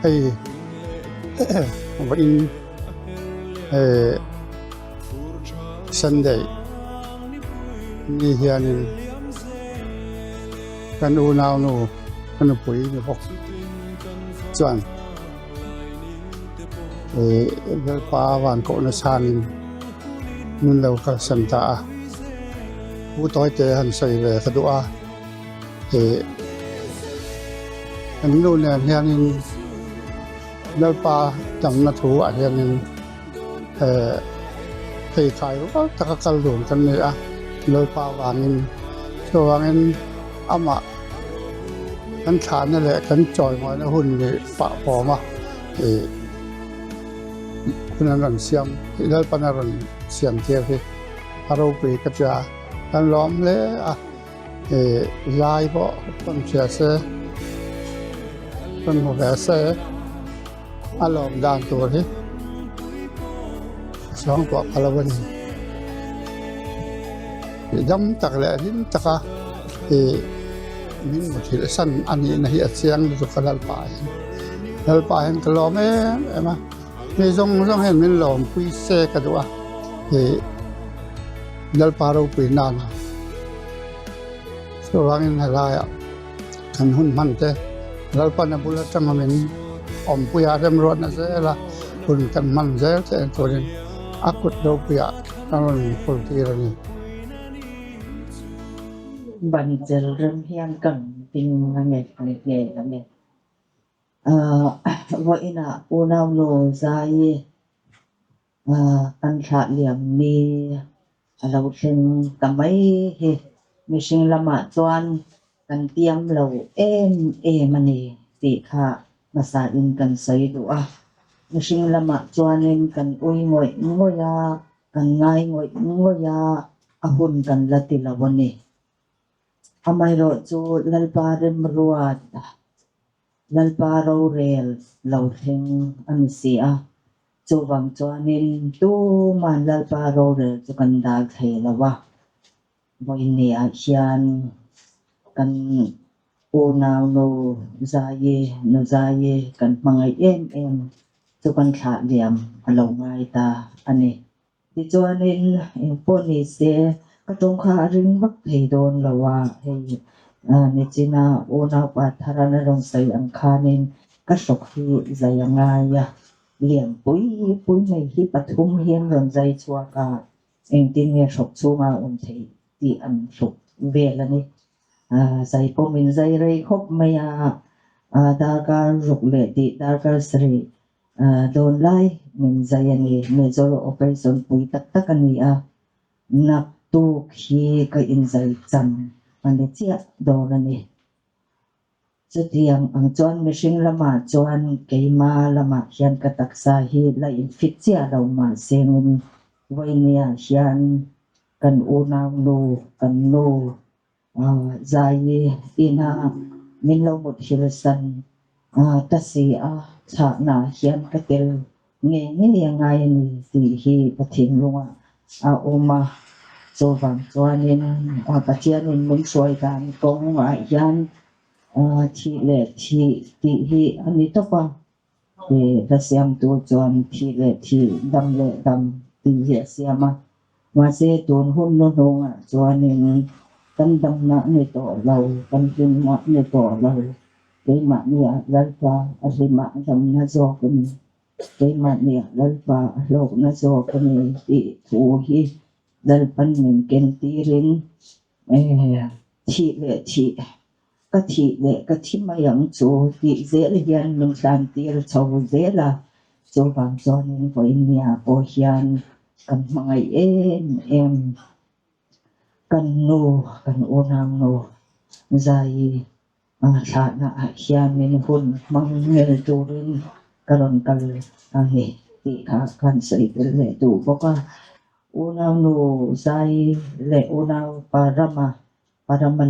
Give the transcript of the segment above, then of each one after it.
hay và in Sunday ni hianin kan u nào nu kan pui ni bok chuan vel pa wan ko na sanin nun lo ka santa u toy te han sai ve khadua anh nu ne hianin vel pa tang na thu a hianin thầy khai có tất cả các luồng kan ne a vel pa wangin so wangin ama kan thảnนั่นแหละkan choi ngoi na hun ni pa po maคุณนันเสียมแล้วปนันเสียมเทียบเราไปกับจ้ากันล้อมเลยลายเพราะต้นเสียเสียต้นหัวเสียอารมณ์ด่านตัวที่สองตัวพลวันย้ำตักเลยที่ตักมินหมดที่สั้นอันนี้นะที่เสียงสุขลัลปายก็ล้อมเอ้มานี่ต้องเห็นมันหลอมปุยเสกกันว่าดัลปาเราปุยนานส่วนนี้อะไรอ่ะกันหุ่นมันเจ้ดัลปานาบุลจังมันอมปุยอาเรมรถนะเจ้ละหุ่นกันมันเจ้ตัวนี้อากุดเราปุยนั่นคนที่เรานี่บันเจอเรื่องเฮียงกันจริงนะเงี้ยนะเงี้ยว่าอินะอุณาโลใจกันขาดเหลี่ยมมีเราเช่นกับไม่มีสิ่งละหมาดจวนกันเตรียมเรามันนี่ติค่ะมาสาอินกันใส่ดูมีสิ่งละหมาดจวนกันอุ้ยงวยยากันง่ายงวยยาอาบุญกันละติละวันนี้ทำไมเราจูลัลปาเรมรัวลัลปาเราเรลเราเทงอันเสียจูวังจวนินตู้มันลัลปาเราเรลจูกันดาเทละวะวันนี้อาเชียนกันโอนาวโนใจโนใจกันมังไอเอ็มจูกันขาดเหลี่ยมเราง่ายตาอันนี้ที่จวนินปนิเสก็ตรงขาริงวักให้โดนละว่าให้นิจินาโอนาปัทธารณรงใส่อังคานินก็สกที่ใจยังไงเหลี่ยมปุ้ยไม่ที่ปฐุมเฮียนรนใจชัวกาเองที่เนี่ยสกชูมาอุ่นที่ที่อันสกเวลนี่ใจพมินใจไรคบไม่ดาการรุกเลติดาการสรีโดนไล่มินใจนี่เมจโลโอเปอเรชั่นปุ้ยตักกันนี่นักตุขีก็อินใจจันมันเจียโดนนี่จะเตียงอังจวนไม่ชิงละมาจวนเกมาละมาเขียนกระตักสาเหตุและอินฟิตเจียเรามาเซงไว้เนี่ยเขียนกันอูนาวโนกันโนใจอินามินเราหมดฮิลสันตัดสีฉากหนาเขียนกระเตลเงี้ยยังไงนี่สีฮีปะทิงลงโอมาโซฟังจวนนี่ปัจจัยนี่มันสวยกันกงยันที่เล็กที่อันนี้ต้องว่าเราเสียมตัวจวนที่เล็กที่ดำเล็กดำที่เสียมาเสียตัวหุ่นลงจวนนี่กันดำหนักในตัวเรากันดึงหนักในตัวเราเกี่ยมาเนี่ยรัลปาอะไรมาทำน่าจอกันเกี่ยมาเนี่ยรัลปาโลกน่าจอกันที่ถูฮีดัลปันมินเกนตีรินที่เละที่ก็ที่เละก็ที่มาอย่างจูที่เจริญยันมินสันติรชาวเจล่าจูฟังจอนินพออินเนียโอเฮียนกันมังไอเอ็มกันโนกันโอนามโนใจชาณะเฮียนมินหุ่นมังเงลจูรินกระรอนกันที่ขากันใส่เป็นเละดูบอกว่าunaw no zai le unaw parama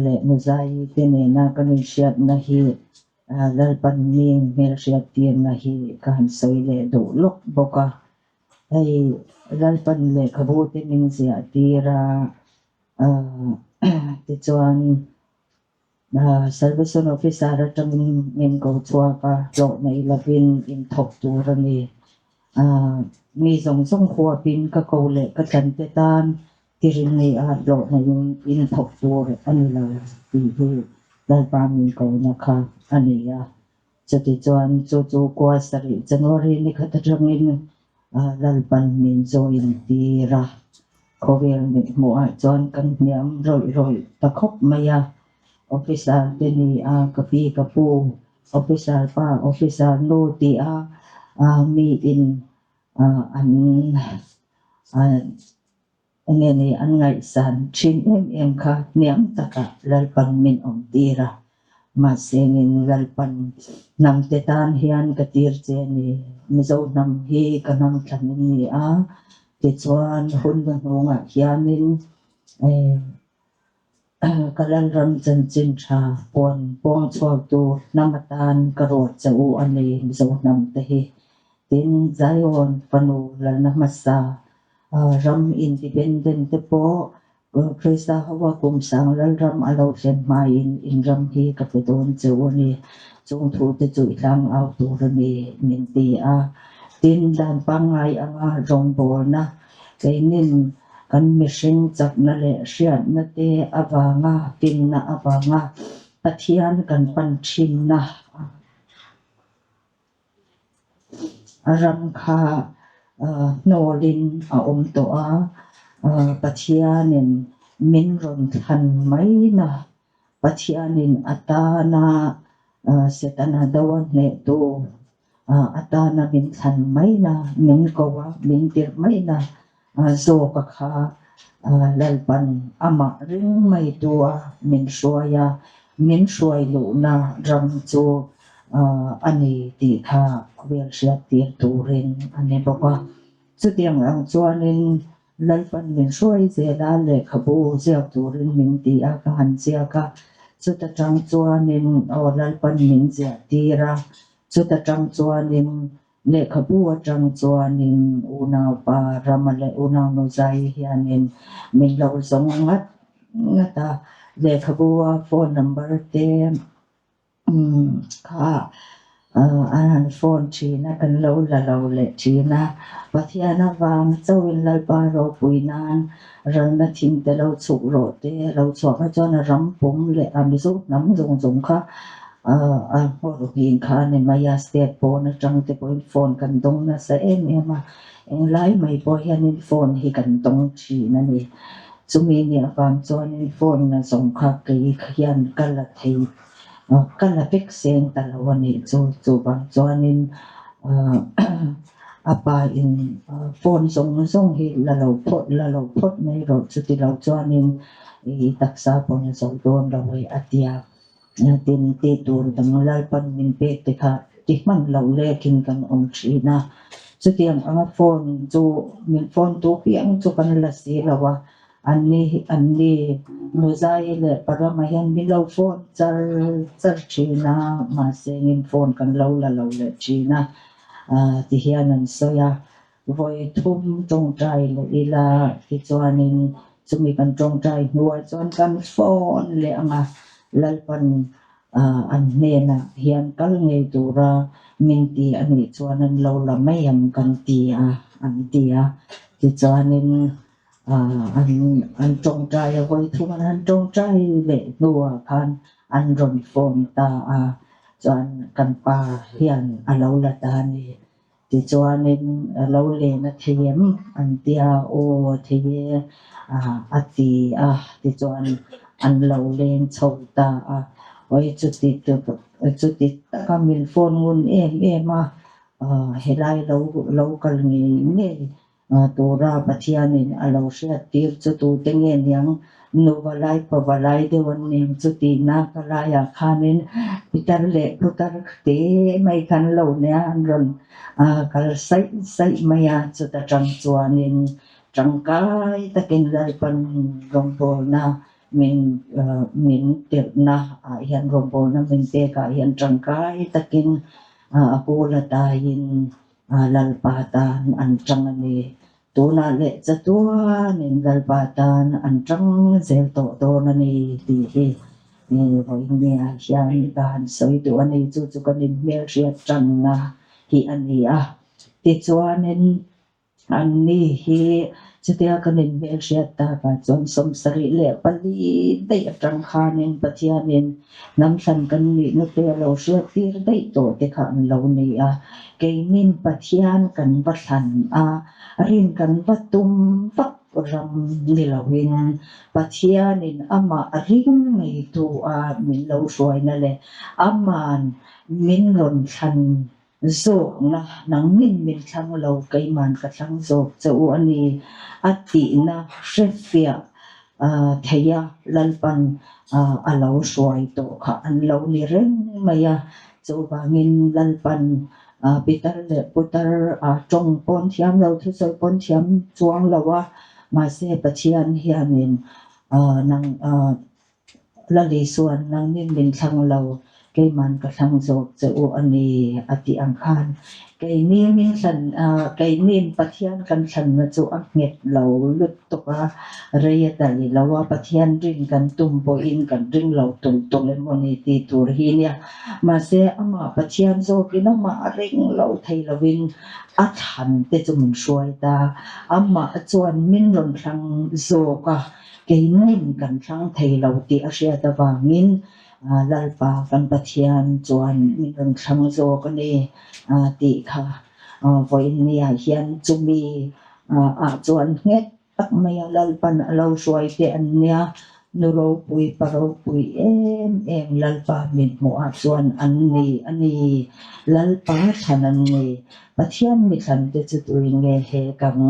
le no zai tene na kanun siat na hi lalpan ming mel siat tien na hi kan sai le do lok boka ai lalpan le khabuti ming siat tira ti chuan Salvation Officer trong mình cầu chùa và lộ này là viên in thọc tu ra ni mi dòng sông khua pin các cầu lệ các chân tê tan thì riêng này lộ này in thọc tu anh là vì đại ba mình cầu nhà khang anh ấy cho thì chọn cho qua sari January ni khát trong in lalpan mình cho in ti ra Kovel mình mua chọn căn niệm rồi ta khóc maya officer teni kapi kapu officer pa officer no ti mi in nghe ni an ngai san chin em kha niam taka lalpan min om tira mà sengin lalpan nam te tan hian ka tir che ni mizo nam hi ka nam than ni ti chuan hun na ngonga hianin kalan ram chen chin tha pon pong chuak tu namatan karot chau ani mizo nam te hi tin Zion panu lal namasa ram independent te po Krista hawa kum sang lal ram alo sen mai in ram hi ka pedon chau ani chung thu te chui lang au tu rami min ti tin dan pangai anga rong bol na kainin kan mission chak na le hriat na te awanga pin na awanga pathian kan pan thin na ram kha nolin om to pathianin min ron than mai na pathianin atana setana dawan le tu atana min than mai na min kowa min tir mai na zo ka kha lalpan ama ring mai tua min shuai lu na ram chu ani ti kha vel sia ti tu rin ani baka chu tiang ang chuanin lalpan min shuai ze la le khabu zia tu rin min ti ka han sia ka chu ta tang chuanin lalpan min zia tira chu ta tang chuanin le khabu atang chuanin unau pa ramale unau no zai hianin min lo zong ngata le khabu phone number te kha an phone china kan lo la lo le china pathiana wang chawin lal pa ro puinan ran na thing te lo chuk ro te lo chwa ka chona ram pum le amisu nam zong zong kha ho ro hin kha ne maya state po na tang te po phone kan dong na sa em eng lai mai po hianin phone hi kan dong chi na ni chumi ni awang chuanin phone na zong kha kei khian kala thei kala pek seng talawani chu bang chuanin apa in phone zong hi la lo phot nei ro chu ti lo chuanin i taksa po na zo don lo we atia tin te tur dang lalpan min pe te kha ti man lo le kin kan om china chu tiang anga phone chu min phone tu piang chu kan la si lawa anni no zai le paramayan min lo phone char china ma sengin phone kan lo la lo le china ti hianan soya voi thum tong trai le ila ti chuanin chumi kan tong trai nuai chuan kan phone le anga lalpan an nena hian kal ngei tura min ti ani chuanan lo la mayam kan ti an ti ti chuanin an tong trai voi thum an tong trai le nuwa khan an ron phone ta chuan kan pa hian alo la ta ni ti chuanin lo le na thiam an tia o thie ati ti chuan an lo len chho ta oi chu ti ka min phone ngun em helai lo kal nge tura pathianin alo sia tir chu tu te nge niang nu walai pa walai de wan nem chu ti na kalaya khanin pitar le putar te mai kan lo ne an ron kal sai maya chu ta tang chuanin tangkai takin lai pan rong bol na min tir na hian rong bol na min te ka hian tangkai takin apula tayin lalpatan an tang ani tuna le chatua nin lalpatan an tang zel to na ni ti hi Voi nia hian kan soi tu ani chu kanin mer ria tran na hi ani a ti chuanin an ni hi chutia kanin mer ria ta ka chon som sari le pali dei atang khanin pathianin nam san kan ni nu te lo ria tir dei to te kha an lo ni a keinin pathian kan va than a rin kan va tum vak ram ni lovin pathianin ama ring nei tu a min lo suai na le aman min lon than zo na nang min thang lo kai man ka thang zo chau ani ati na shefia thaya lalpan alo suai to kha an lo ni reng maya chu bangin lalpan pitar le putar trong pon thiam lo thu soi pon thiam chuang lawa ma se pathian hianin nang lali suan nang min thang lo cái man ka thang zo chu ani ati ang khan cái ni min san cái nin pathian kan san na chu ang nget lo lut to ka reya dai lawa pathian ring kan tum po in kan ring lo tum to le moni ti tur hi nia ma se ama pathian zo kina ma ring lo thei lovin a than te chu min suai ta ama chuan min lon thang zo ka cái nin kan thang thei lo ti a ria ta wangin lalpa kan pathian chuan min kan thang zo ka ni ti kha voi nia hian chumi chuan nget tak maya lalpan alo suai te an nia nuro pui paro pui em lalpa min mo chuan an ni lalpa than an ni pathian mi than te chu tu nge he kang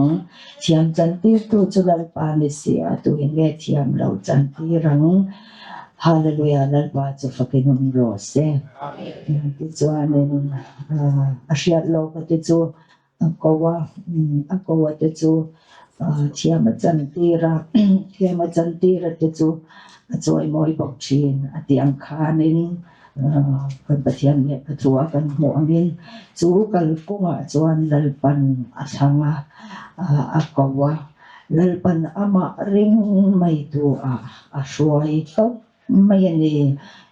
thiam chan ti tu chu lalpa ni sia tu nge thiam lo chan ti rang Hallelujah, lalpa chu fakinum lo se ti chuanin asiat lo ka ti chu akowa ti chu thiam chan ti ra ti chu choi moi bok chin ati ang khanin kan pathian nge ka chua kan mo angin chu kal kunga chuan lalpan athanga akowa lalpan ama ring mai tu a suai ka mai ani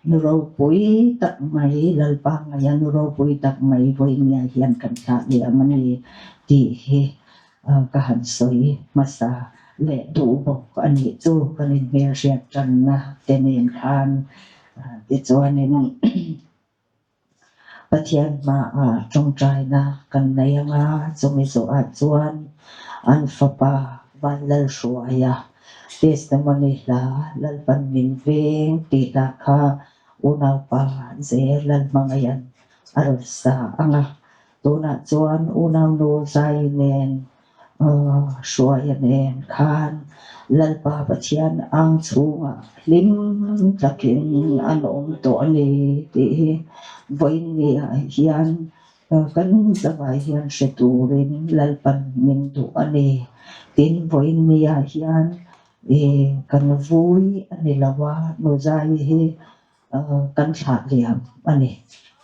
nuro pui tak mai lalpa ngaya nuro pui tak mai voi nia hian kan tha le amani ti hi ka han soi masa le tu bok ani chu kanin mer ria tran na tenin khan ti chuanin pathian ma trong trai na kan nei anga chumi zo chuan an fapa van lal suaya testimony la lalpan min veng ti la kha una pa ze lal mangayan arsa anga tuna chuan una no sai nen suaya nen khan lalpa pathian ang chunga lim takin an to ani ti voi ni hian kan zawai hian sheturin lalpan min tu ani tin voi ni hian kan vui ani lawa no zai hi kan tha liam ani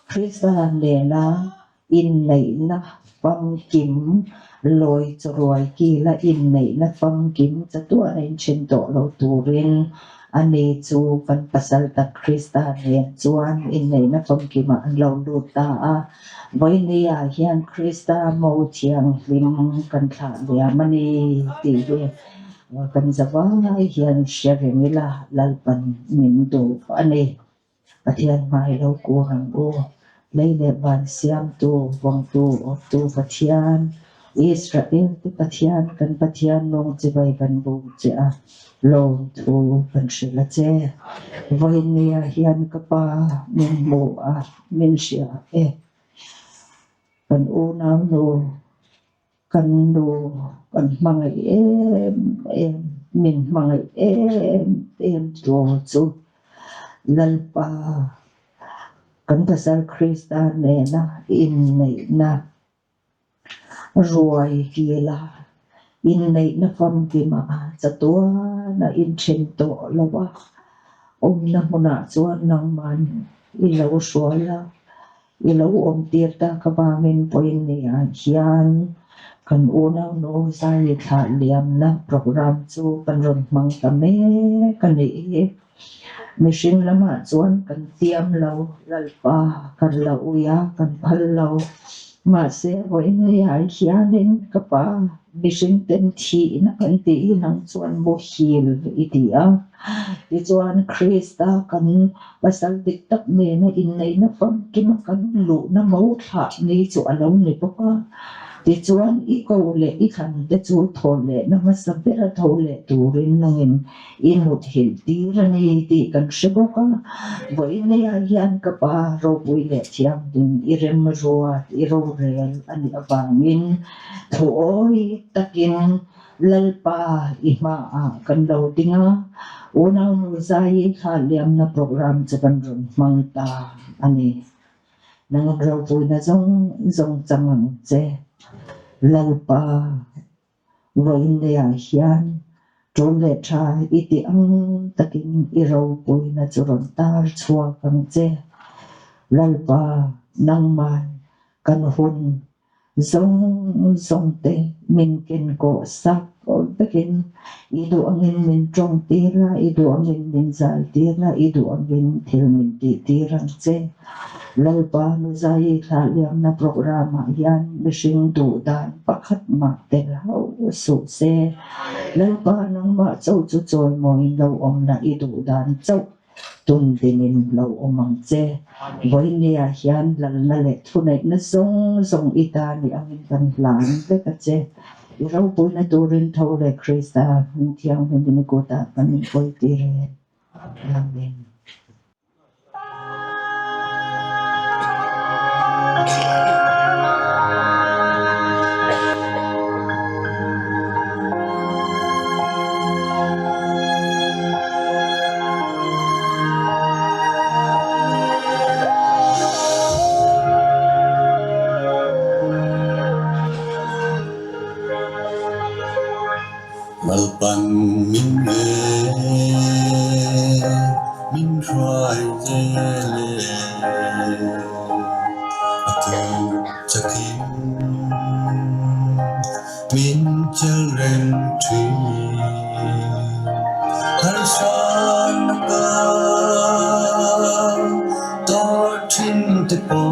Christian le na in nei na fam kim loi choroi ki la in nei na fam kim cha tu an chen to lo turin ani chu kan pasal ta Christian le chuan in nei na fam kim an lo lu ta voi ni hian Christian mo thiang lim kan tha liam ani ti kan zawai hian sheremila lalpan min tu ani pathian mai lo ku hang o leile ban siam tu wang tu of tu pathian Israel tu pathian kan pathian long chibai kan bu che a long tu kan shila che voi nia hian ka pa min mo min sia kan u nam no kan mangai em min mangai em to chu lalpa kan pasal Krista ne na in nei na ruai kila in nei na fam ki ma cha to na in chen to lawa na muna chuan nang man i lo suala i lo tir ta ka bangin poin ni hian kan una no sai tha liam na program chu kan ron mang ta me kan ni mihring lamah chuan kan tiam lo lalpa kan lo uya kan phal lo mahse voi ngeia hianin kapa mihring ten thi na kan ti nang chuan mo hil itia ti chuan Krista kan pasal dik tak me na in nei na fam kim kan lu na mo tha ni chu alo ni poka ti chuan I ko le I than te chu thole na masabera thole turin nangin inut hil tirani ti kan sheboka voi ne hian kapa ro pui le thiam din irem ruat iro rel ani awangin thu oi takin lalpa ima kan lo dinga unang zai khaliam na program chakan run mangta ani nang ro pui na zong changang che lalpa voi ne hian trốn lệ trai iti ang takin iro pui na churon tar chua kang che lalpa nang mai kan hun zong te min ken ko sak ol takin idu angin min trong tira idu angin min zal tira idu angin thil min ti tirang che lalpa nu zai khaliam na programa yan mishing du dan pakhat ma tel hau su se lalpa nang ma chau chu choi moi lo om na idu dan chau tun dinin lo omang che voi nia hian lal na le thunai na zong ita ni angin kan hlan te ka che iro pui na turin tho le Krista hin thiang hin ni ko ta kan ni koi ti re amen. Malpan min me min try le atu chakin min children tree har san pa tortin te po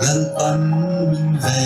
lalpan min ve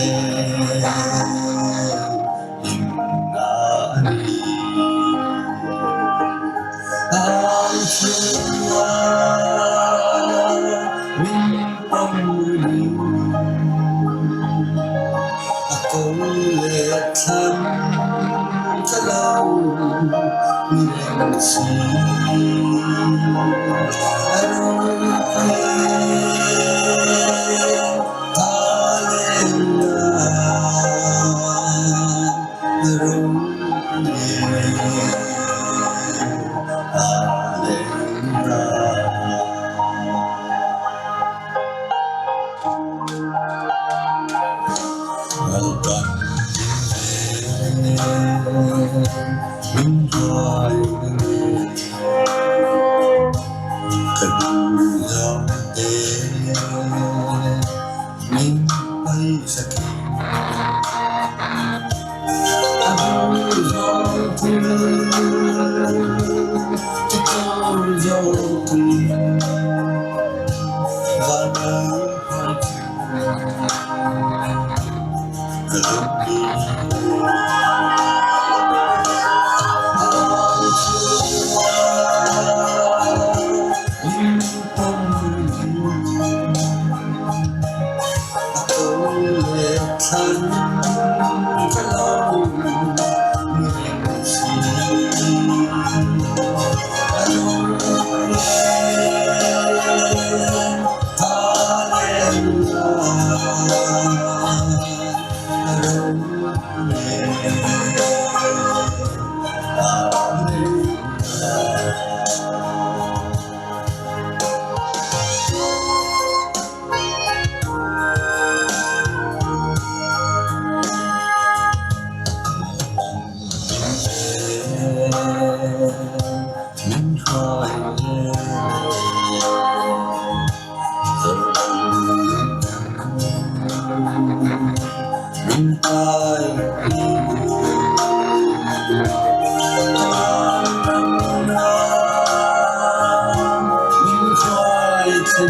Ôi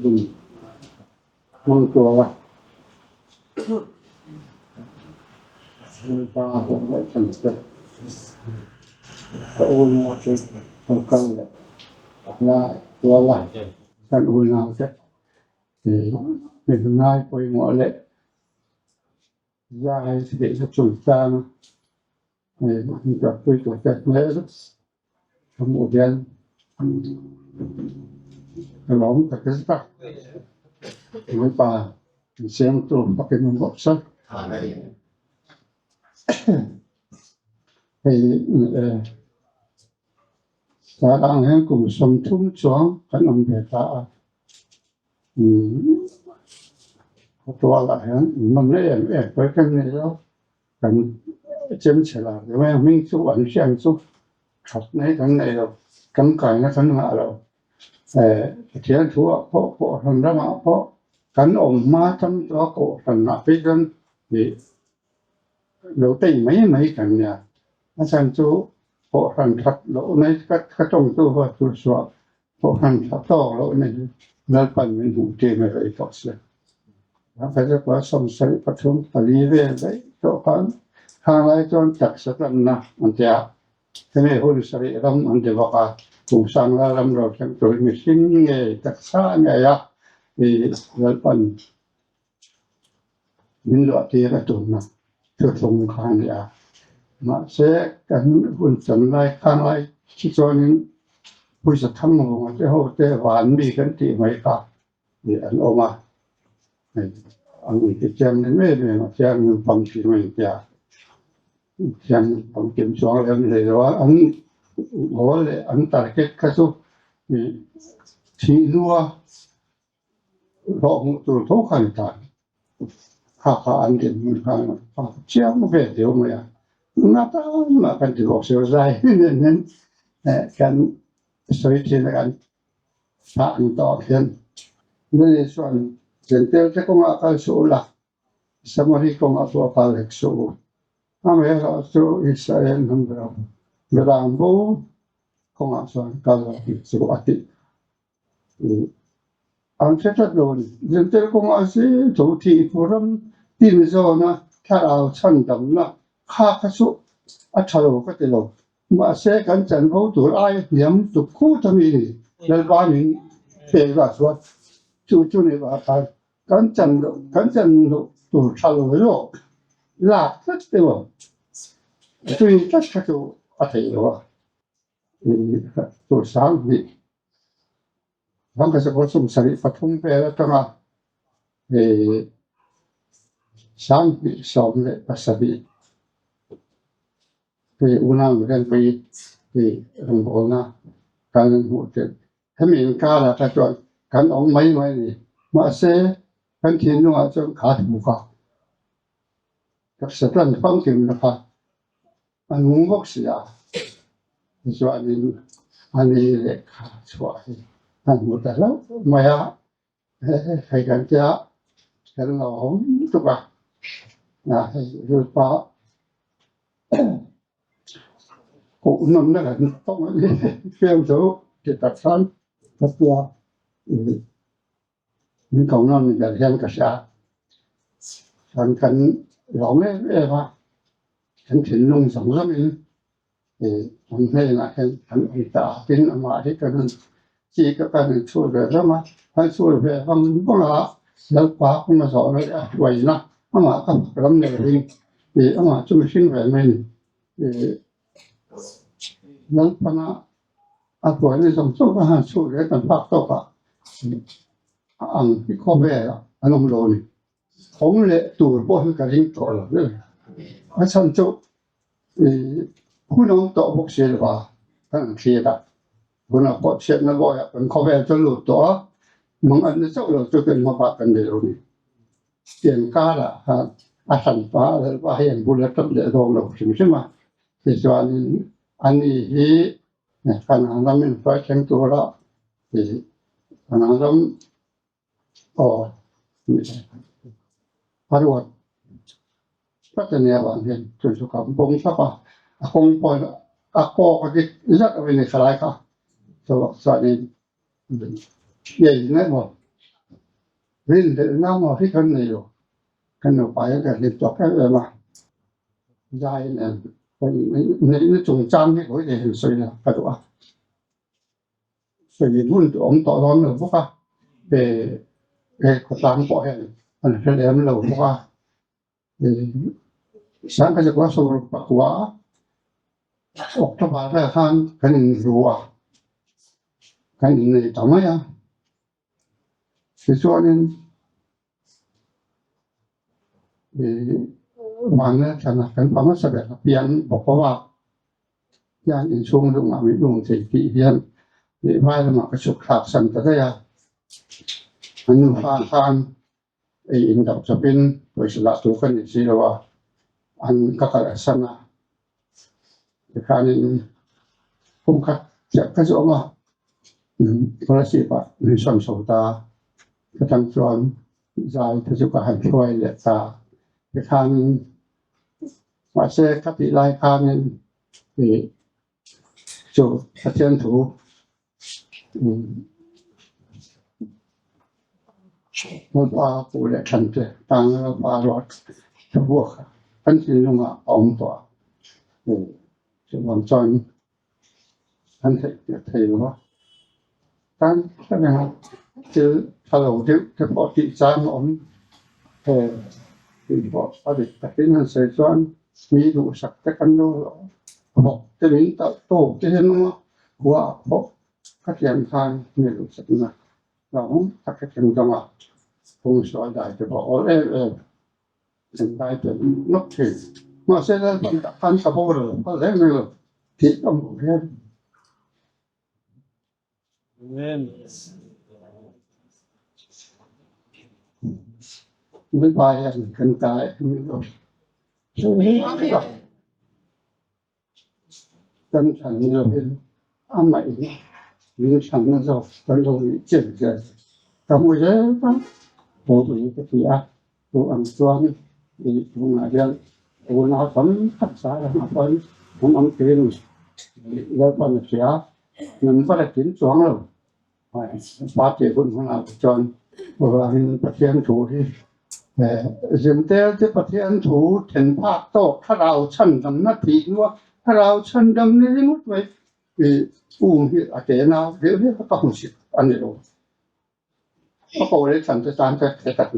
gì mong chùa à người ta cũng phải thành thực ôi một cái không cần là chùa là thành ôi nào chứ thì mình nay quay ngõ lệ ra để cho chúng ta để gặp tôi của các lễ trong một đêm bóng cả cái sắc với bà xem tôi bắt cái mông bọc sắc thì ta đang hẹn cùng sống thung choáng cái ông để ta tôi là hẹn mình lấy em với cái này đó cần chém起来因为民族完全就ขัดในทั้งในเราทั้งกายและทั้งหน้าเราเทียนทั่วเพราะทำได้มาเพราะกันออกมาทำตัวโกทำหนักไปกันนี่เราติดไม่กันเนี่ยอาจารย์จูเพราะทำทัดเราในก็ต้องตัวตัวสวดเพราะทำทัดต่อเราในนั่นเป็นมันหูเจไม่ได้ก็เสียแล้วไปจะว่าสมศักดิ์ปฐมปรีเวได้ตัวพันทางไรจนจักสตันนะมันจะที่นี่หุ่นสรีรมันจะบอกว่าผู้สร้างเราเราทั้งตัวมีสิ่งไงจักษาไงอะที่เราเป็นมินหลวดที่กระตุ้นนะที่ทรงข้างเนี่ยมาเสกกันหุ่นสันไรข้างไรที่ตัวนี้ผู้จะทำของมันจะเอาแต่หวานมีกันที่ไม่ก็นี่อันออกมาอันนี้ที่แจ้งไม่มาแจ้งบางทีไม่แจ้ง像ผมkiểm soát là thì đó anh có lẽ anh tại cái số thì lúa họ từ thuốc hành tại khá anh thì mình phải chéo một cái điều mà nó đó mà cần thì học siêu dài nên cần suy nghĩ là cần phảnต่อกันnênส่วนhiện tại cái công nghệ cao số làสมัยcông nghệ cao cao số Amerika itu Israel memberang berambu pengasahan kalau itu arti. Angkatan don, jentel pengasi jauhi program di zona kalau candam na khakasu acalo katelo. Masih kan jangan tu ay diam tu kutam ini lebamin pegaswat cucu ni bakal kan jangan tu calo lo. là rất nhiều tuy tất cả chỗ có thể đó chỗ sáng bị vẫn có sự có sung sari phát thông về đó trong thì sáng bị sớm lại bắt sari thì unang cái bị thì ông bảo na cái hỗ trợ thế mình cả là cái chuyện cái ông mấy này mà sẽ cái thiên nó cho cả một cái กับสถานฟังถึงนะครับอันมุ้งบอกเสียส่วนนี้อันนี้เลยค่ะช่วยอันหมดแล้วไม่อะใครกันจะกันหลงทุกอ่ะนะให้รู้ป่ะกูนั่นนั่นต้องเชื่อมโซ่จิตสันก็ตัวนี่ของนั่นก็เรียนกษากันหลงเลยว่าฉันถึงลงสองสาม年ผมให้นะเห็นอันอิตาเป็นอามาที่กันจีก็กันช่วยเลยแล้วมาให้ช่วยไปทำบ้างละแล้วป้าก็มาสอนเลยไหวนะอามาก็รำเลยอามาจะไม่ชินไหวไหมแล้วปนะอาตัวนี้สมชอบก็หาช่วยเลยกันพักตัวก็อันที่ข้อแม่อันลงโลนี่ผมเลยตัวพ่อให้กันยิ่งโตเลยอาฉันจะผู้น้องต่อพวกเสียหรือเปล่าตั้งเสียดผู้น้องก็เสียนะบ่อยเป็นข้อแม่จะหลุดตัวมึงอันนี้เจ้าเราจะเป็นมาปะกันเดี๋ยวนี้เปลี่ยนกาละฮะอาสันฟ้าแล้วว่าให้บุรุษต้องเดือดร้อนเราใช่ไหมที่ส่วนอันนี้เนี่ยขณะนั้นมันไฟแข็งตัวละขณะนั้นอ๋อไม่ใช่พระวัดก็จะเนี่ยบางเห็นจนสุขภาพสักป่ะคงปล่อยก็ที่รักเอาไว้ในสลายค่ะสวัสดีใหญ่แน่หมดวิ่งเดินน้ำมาที่กันนี่อยู่กันออกไปก็เห็นจบแค่เลยมาใจเนี่ยคนนี่จงจำให้เขาเห็นสวยนะกระโดดสวยหุ่นตัวต่อร้อนเลยพวกเขาก็ตามปล่อยมันเป็นแหลมเราพวกเขาsáng cái quá sâu bạc quá ốc cho bà ra khan cái này rùa cái này tao mấy à thì cho nên bằng nó thành là cái bằng nó sẽ đẹp biến bỏ qua gian in xuống lúc mà mình dùng thì bị biến để vai là mà cái sụp khạc sần tới đây à anh pha khan in đọc cho bên rồi sẽ là số cái gì đó anh kakalasan na kanin kumkat cái chỗ mà có gì vậy người xuân sầu ta cái thằng xuân dài thì chúng ta hành xoay để ta cái khan mà xe các vị lai khan thì chủ phát triển thủ một ba phụ lệ thành tuyệt tăng ba loạt cho buộc phân chia luôn là ổn tỏa để cho làm cho thân thể thầy nó tăng cái này chứ hello chứ cái bộ thị trang ổn thì bộ có được tất nhiên là sẽ chọn ví dụ sạch cái căn đó bộ cái đến tạo tổ cái nó của bộ các em khai nhiều sạch là đó các em trong ạ không soi đại cho bộ hiện tại thì nó thì mà sẽ là phần tập phân tập vô rồi có lẽ nữa thì ông cũng nghe Amen. với bài anh cần tại mình rồi tâm thành rồi ăn mày vì thành nó rồi cái rồi chuyển rồi trong cái đấy đó bộ bị cái gì à bộ ăn choan thì cũng là dân bộ nó sống thất xã là nó phải không ăn tiền rồi còn là xéo mình phải là chín choáng rồi ba triệu cũng không làm tròn và mình phát triển thủ thì dừng theo cái phát triển thủ thành phát tổถ้าเราชั้นดำนาทีว่าถ้าเราชั้นดำนี่มุดไว้ที่อาเจนาเดี๋ยวนี้ก็ต้องสิอันนี้ดูเพราะว่าชั้นจะตามจะตัด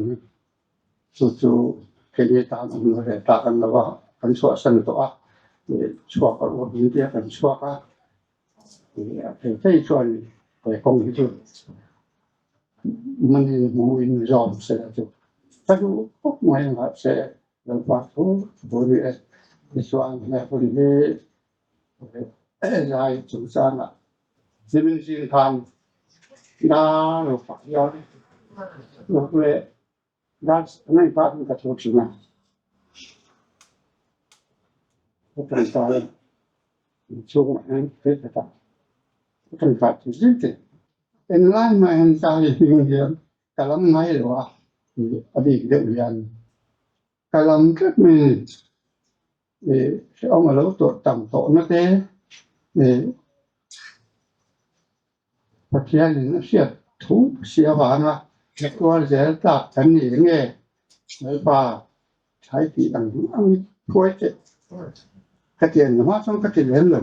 จู่ๆแค่นี้ตามมันเลยตากันแล้วว่ากันชั่วสั้นตัวชั่วก็ว่ามีเดียกันชั่วก็ใช่ชั่วไปคงที่สุดมันมูอินยอมเสียจุดถ้าดูพวกมันแบบเสียแล้วว่าทุกบริเวณที่ส่วนในบริเวณใหญ่จุดสั้นอ่ะที่เป็นสิ่งทางด้านเราฝังย้อนเราเลยด้านในบ้านกระตุ้นนะ Bukan saya cuma yang kita bukan pasti jadi. En lain main saya pinggir kalau mai loh, adik dia kalau các mình ông ở lâu tuổi tầm tổ nó thế và kia thì nó sẽ thú sẽ vào mà tôi sẽ đặt cái gì nghe vàใช้ thì bằng ăn quay cái tiền nó xong cái tiền lớn rồi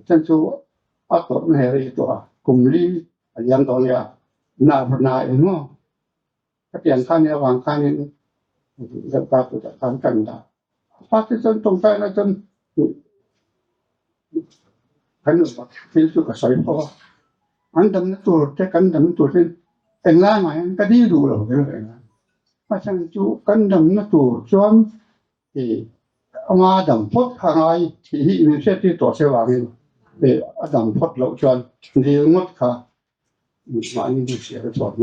chân số ở tổ này thì tổ cùng đi dân tổ này nào đúng không cái tiền khai này vàng khai này dân ta cũng đã tham cần đó phát cái dân trong tay là dân cái nữa mà khi tôi có sợi to anh đâm nó tuổi cái cắn đâm nó tuổi lên thành ra mà anh cái đi đủ rồi cái này mà sang chú cắn đâm nó tuổi choáng thì ông đâm phốt hàng ai thì mình sẽ đi tổ xe vào đi để đâm phốt lậu choáng thì mất cả mà anh đi sẽ cái choáng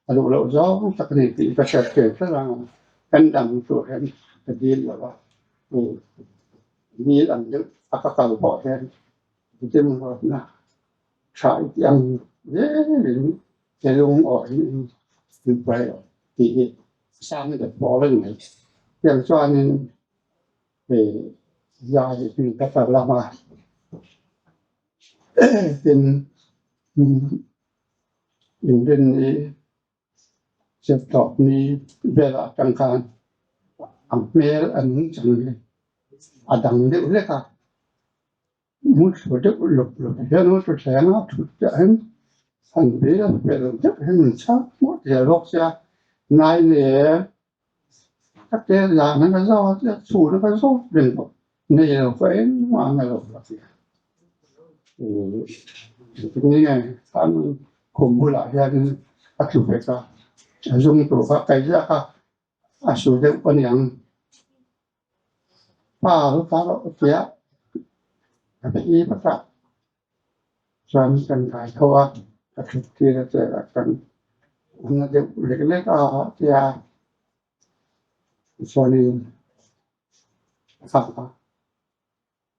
lậu lậu gió tất cả những cái sẽ kể rất là cắn đâm tuổi hen cái đi làนี่อันนี้อากาศบ่แห้งจะมันว่านะใช้ยังจะลงอ่อยคือไปที่สร้างจะพอเรื่องไหนอย่างช่วงนี้ยายเป็นกษัตริย์ละมาเป็นเป็นจะตอบนี้เวลากลางคืนอันเมลอันนี้จังเลยAdang dia boleh kah? Musuh dia lop dia nak saya nak tujuan sambil belum dia mencak dia lok saya naik ni các dia làm nó cái do dia chủ nó cái số đừng này là phải mà ngày lộc là như này anh cùng với lại gia đình áp dụng cái cả dùng tổ pháp cái gì cả sử dụng con yang lúc đó kia cái ý bắt ra cho cần phải thôi cái kia sẽ là cần nó được lấy ở kia cho nên sao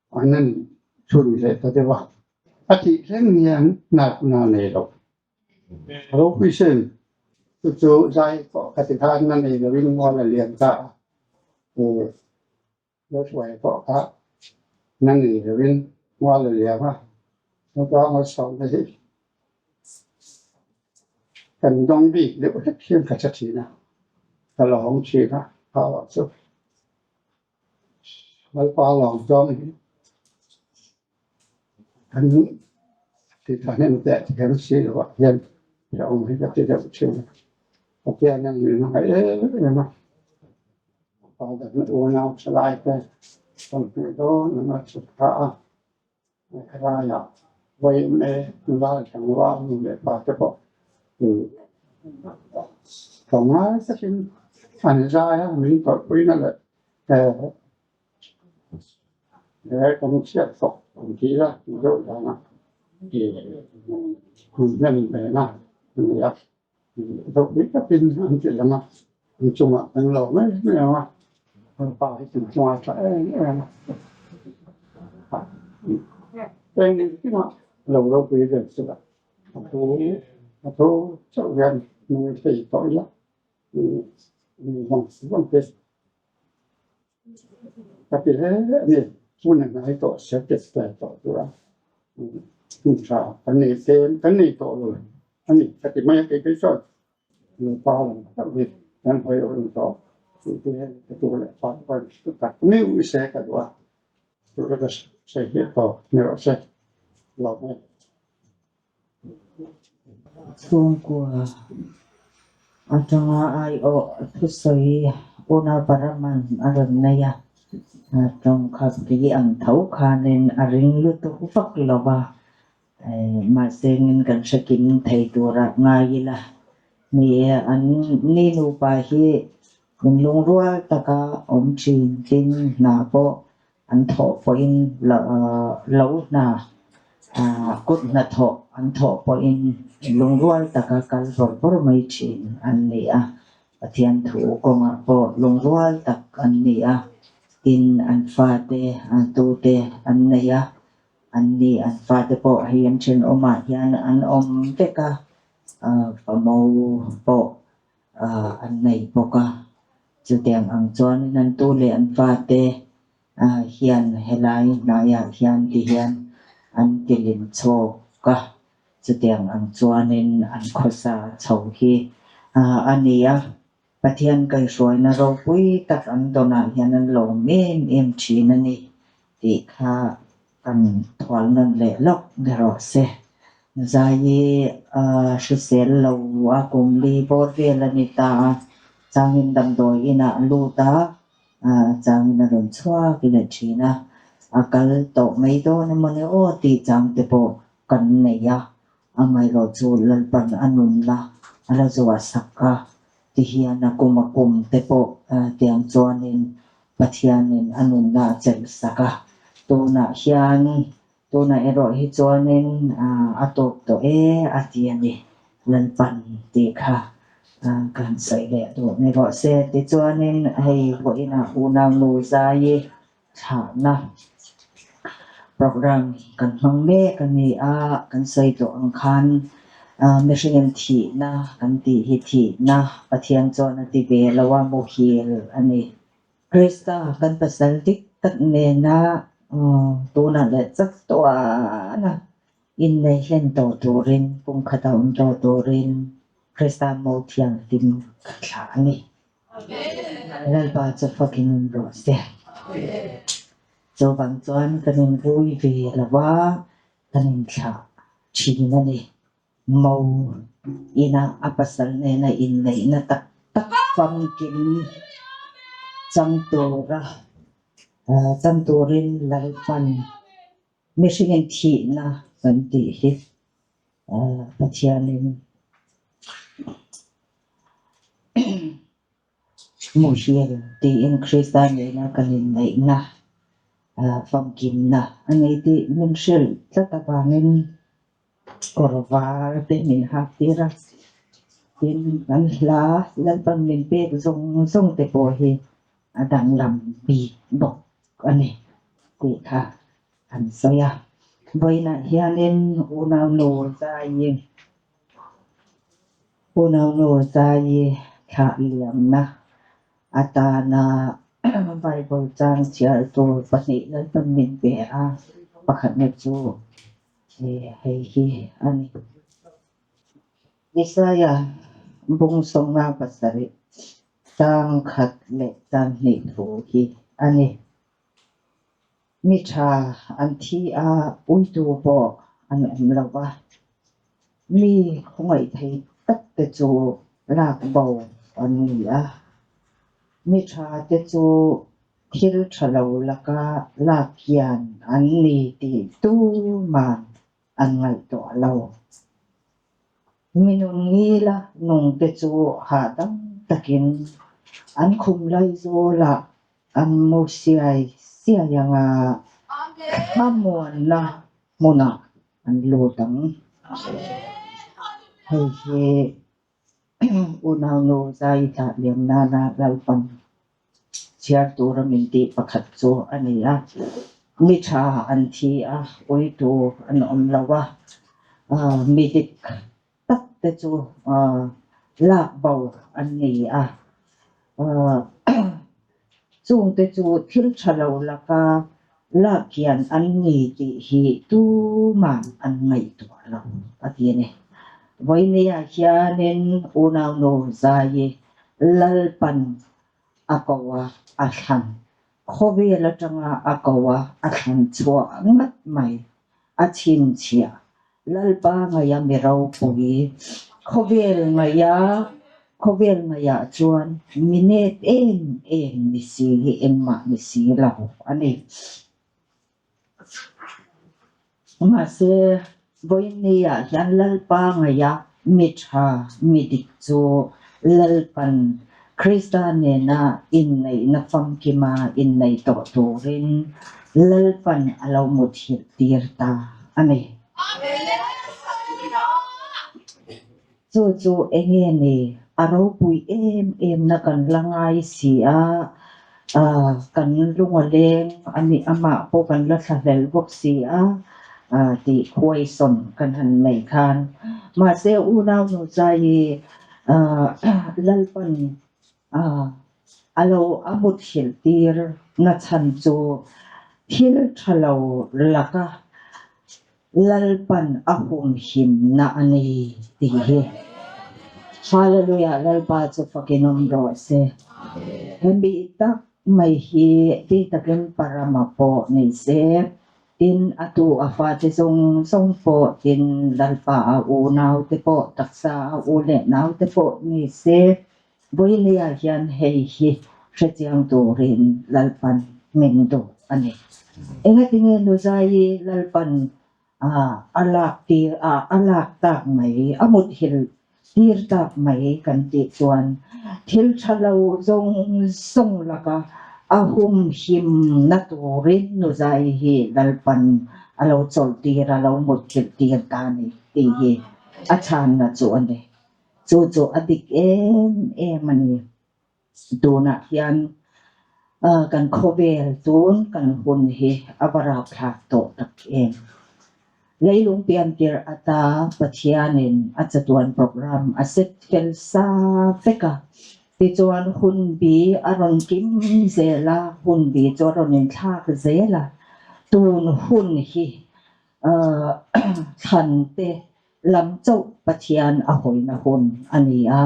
anh nên chuẩn bị để tôi vào thì rất nhiều nạp này đâu lúc bây giờ tôi dạy có cái thứ này là liên quan là liền cả nó phải có cả năng lực để bên ngoài là mà nó có nó sống cái gì cần đông bị để có thể khiêm cả chất gì nào cả lòng chỉ là họ giúp mới qua lòng cho mình anh thì thằng em tệ thì cái gì đó hiện rồi ông ấy cái điều chuyện ok năng lực nó phải mà kalau dah orang selain itu nama suka kerana bayi mereka jangan mereka cepat kalau macam anda saya minta punya le kamu siap sok kira itu jangan kemudian mana ya itu kita pindah nanti lama cuma kalau memang phải từ ngoài phải đây cái mà lâu lâu quý được sự là thô chậu gần mình phải tội lắm mình bằng bằng cái thế này phun này tội sẽ chết về tội rồi mình sao cái này tên cái này tội rồi anh này cái mấy cái rồi người ta làm đặc biệt đang phải ở đó cáiตัวแหละฟังไปตัดนิ้ววิเศษกันว่าตัวก็ใช้เหตุต่อเนี่ยใช่เราไม่ Tuông của trong ai ở thứ soi ona paraman aran này trong khắp cái ăn thấu kha nên aring lu tu phật loba mà sen kan sakin thầy tu ra ngai la ni an ni nu pa hi mình luôn rua taka om chin tin na po an tho po in lâu na cốt na tho an tho po in luôn rua taka kal por mai chin an ni thian thủ con po luôn rua tak an ni tin an fa te an tu te an nei a an ni an fa te pawh hi an thin awm ah hian an awm vek a famo pawh an nei bawk a chutiang ang chuan an tu le an fa te hian helai hnaiah hian ti hian an tilin chhawk a chutiang ang chuanin an khawsa chho hi ani a pathian kai hruai na ro pui tak an donah hian an lawm em thin ani tih kha kan thual nan le lok dero se zai hrisel lo a kum li bor vel ani ta changin damdawi ina lu ta changin a rawn chhuak in a thina akal tawh mai dawn emawni aw tih chang te pawh kan nei a amai ro chu lalpan a nun la a lo zuar sak a ti hian a kum te pawh tiang chuanin pathianin a nun na chel sak a tuna hian tuna erawh hi chuanin a tawp tawh a ti ani lalpan tih kha kan sei le duh ni ro se ti chuanin hei voina unau nu zai tha na program kan hmang mek ani a kan sei to ang khan mihringin thih na kan ti hi thih na pathian chuan a ti ve lawa mo hil ani krista kan pasal dik tak ne na tuna le chak towa na in nei hian to turin pum khataun to turin krista mo thiang tin thla ani lalpa cha fucking ro se cho bang chuan kanin vui ve lawa kanin thla thina ni mo ina apasal ne na in nei na tak fam kin chang tura chang turin lalpan mihringin thih na kan ti hi pathianin mu hian ti in krista ne na kanin nei na fam kin na ani ti min shil tlatawangin korvar te min hak tira tin kan hla lalpan min pek zong te pawh hi adang lam bi bok ani ti kha kan soya voina hianin unau nu zai kha liam na atana bible chang chiar tu pahnih lalpan min pe a pakhat na chu hei hi ani Isaya bung song na pasari tang khat le tang ni thu hi ani mi tha an thi a ui tu bo an lawa mi khoi thei tak te chu lak bo an ni a mi tha te chu thil thalo laka lak hian an ni ti tu man an ngai to lo minun ngila nung te chu ha dang takin an khum lai zo la an mo sia yanga mamuan na muna an lutang hei he unau nu zai tha liam na lalpan chiar tura min ti pakhat chu ani a mi tha an thi a oi tu an om lawa mi dik tak te chu lak bau an ni a chung te chu thil thalo laka lak hian an ni ti hi tu man an ngai to lo ati ne voinia hianin unau nu zai lalpan akawa athan khobe la tanga akawa athan chua ngat mai achin chia lalpa ngaya mirau pui khovel ngaya chuan minute em misi emma misi lahu ani ma se voinia hian lalpa ngaya mitha midik chu lalpan krista ne na in nei na fam kima in nei to turin lalpan alo muthil tirta ani chu enge ni aro pui em na kan langai si a kan lungaleng ani ama po kan la thalel bok sia ti khoi son kan han mai khan ma se u nau no zai lalpan alo amut hil tir na chan chu thil thalo laka lalpan ahum him na ani ti he hallelujah lalpa chu fakinom ro se hembi tak mai hi ti takin paramapo ni se tin atu afa te song po tin lalpa u nau te po taksa u le nau te po ni se boilia hian hei hi hrechiang turin lalpan mengdo ani engatinge no zai lalpan alak ti alak tak mai amut hil tir tak mai kan ti chuan thil thalo zong song laka ahum him na turin no zai hi lalpan alo chol tir alo mut hil tir ta ni ti hi achan na chu ani chu adik mani tuna hian kan khovel tun kan hun hi abara thak to tak leilung pian tir ata pathianin achatuan program aset fel sa feka ti chuan hun bi aron kim zela hun bi choron thak zela tun hun hi than te lam chau pathian a hoina hun ani a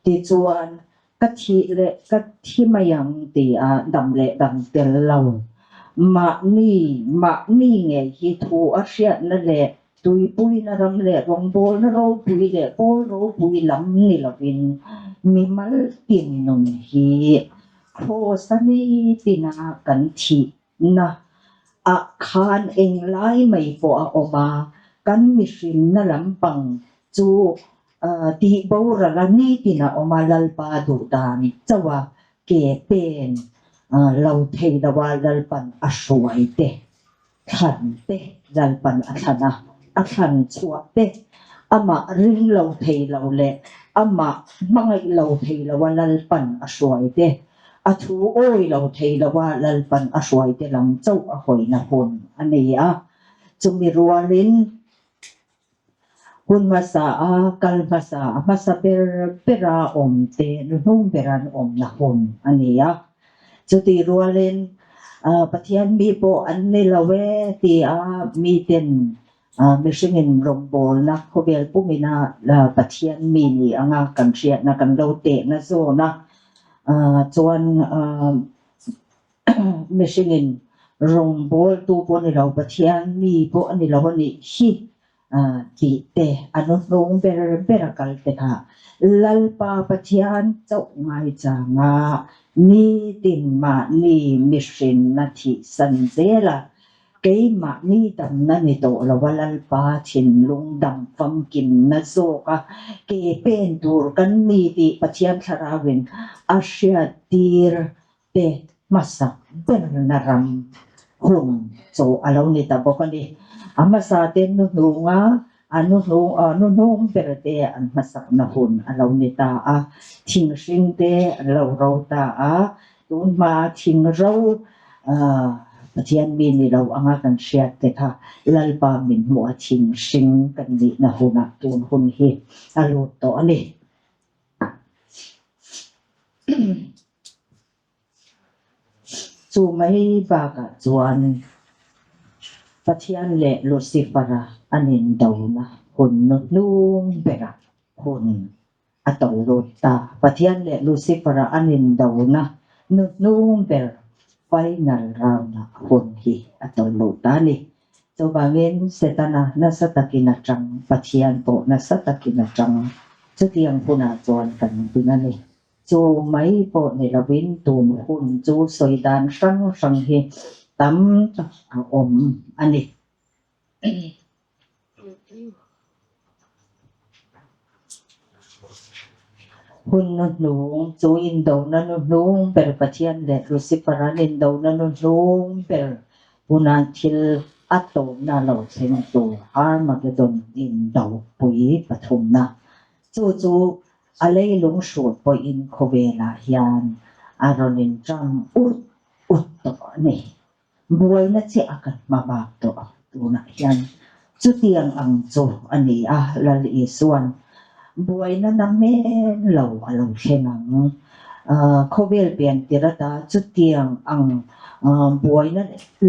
ti chuan kathi mayang ti a dam le dam tel lo ma ni nge hi thu a hriat na le tui pui na ram le rong bol na ro pui le bol ro pui lam ni lovin mi mal tin nun hi khosani tina kan thi na a khan eng lai mai po a oma kan mi hrin na lampang chu ti bo ra la ni tina oma lalpa du dan chawa ke pen lo thei da wa lalpan a hruai te than te lalpan a thana a than chua te ama ring lo thei lo le ama mangai lo thei lo wa lalpan a hruai te a thu oi lo thei lo wa lalpan a hruai te lam chau a hoina hun ani a chumi rualin hun masa kal masa pera om te nung beran om na hun ani a chuti rualin pathian mi po an ni lawe ti mi ten mishingin rombol na khovel pumina la pathian mi ni anga kan hriat na kan lo te na zo na chuan mishingin rombol tu po ni lo pathian mi po ani lo ni hi ti te anu nung berakal te kha lalpa pathian chau ngai changa ni tin ma ni mission na thi san zela ke ma ni tam na ni to la walal pa thin lung dam fam kim na zo ka ke pen tur kan ni ti pathian tharawin asya tir te masa ben na ram hum so alo ni ta bokani amasa ten nu nga anu nung perte an masak na hun alo ni ta thing sing te lo ro ta tun ma thing ro pathian mi ni lo anga kan hriat te kha lalpa min mo thing sing kan ni na huna tun hun hi alo to ani chu mai ba ka chuan pathian le lucifera anin dauna hun nung bera hun atolota pathian le lucifera anin dauna nung ber final round hun hi atolota ni so bangin setana nasa takina chang pathian po nasa takina chang chutiang puna chuan kan pinani chu mai po ni lawin tun hun chu soidan sang hi tam om ani hun nung chu in do na nung per pathian le lucifera in do na nung per punan thil ato na lo theng tu armageddon in do pui pathum na chu alei lung shut po in khovela hian aronin jam ut to ni buai na che akan mabak to tuna hian chu tiang ang chu ani a lal i suan buai na men lo alo henang khovel pian tirata chu tiang ang buai na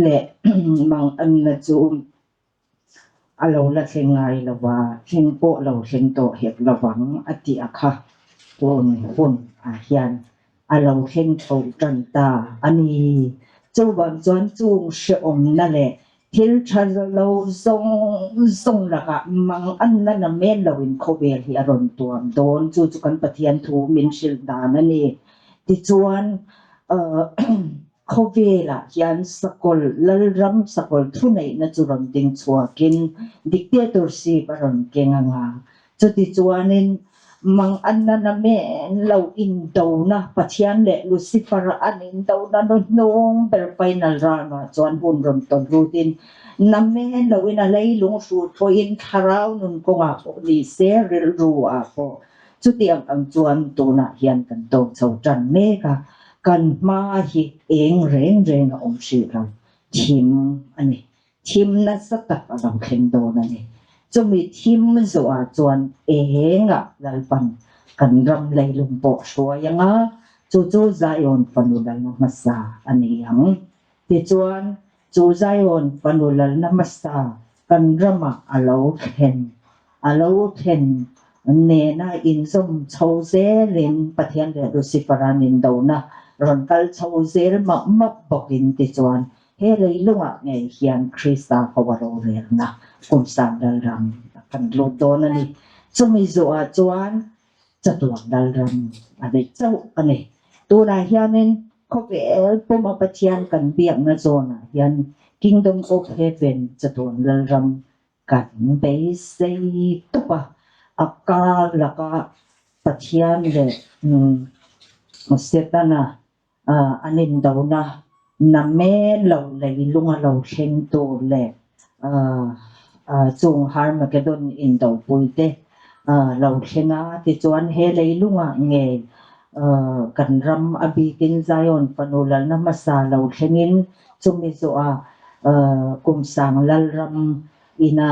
le mang an na chu alo la thengai lawa thingpo lo thing to het lawang ati akha ton hun a hian alo thing tho tan ta ani chu ban chuan chung she om na le thil thar lo zong la ka mang an na na men lo in khovel hi aron tuam don chu chu kan pathian thu min shil da na ni ti chuan khowela hian sakol lalram sakol thunei na churam ding chuakin dictatorship aron kenganga chuti chuanin mang anna na men lo in do na pathian le lucifer an in do na no nong ber final rana chuan hun rom ton rutin na men lo in a leilung su thoin tharau nun konga ni seril ruwa po chuti ang chuan tuna hian kan to chau tan meka kan ma hi eng reng om shi ram thim ani thim na satak alam khen do na ni chumi thim zo a chuan enga lalpan kan ram leilung po hruayanga chu Zion panulal na masa ani ang ti chuan chu Zion panulal na masa kan rama alo khen ne na in som chauze rin pathian le luciferanin do na ron kal chauze ma bokin ti chuan he leilunga nge hian Krista hawaro rer na kum sang dal ram kan lo do na ni chumi zo a chuan chatuang dal ram ade chau ani tu na hianin khovel puma pathian kan biak na zona hian kingdom of heaven chatuang dal ram kan be sei tupa akal laka pathian le setana anin do na men lo leilunga lo thleng tu le chung Harmageddon in do puite lo thlenga ti chuan he leilunga nge kan ram abikin Zion panulal na masa lo thlengin chumi zo a kum sang lal ram ina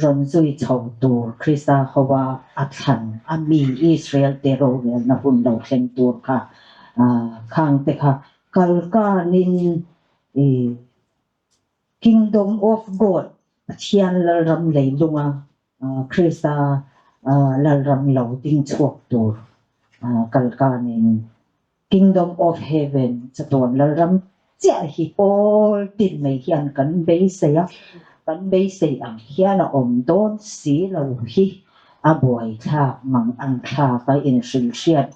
ron zui chau tur Krista hawa athan ami Israel tero na hun lo thleng tur kha khang te kha kalkanin kingdom of God pathian lal ram leilunga Krista lal ram lo ding chuak tur kalkanin kingdom of heaven chaton lal ram cha hi pol tin mai hian kan be sei ang hian a om don si lo hi a boy tha mang an tha ka in sil siat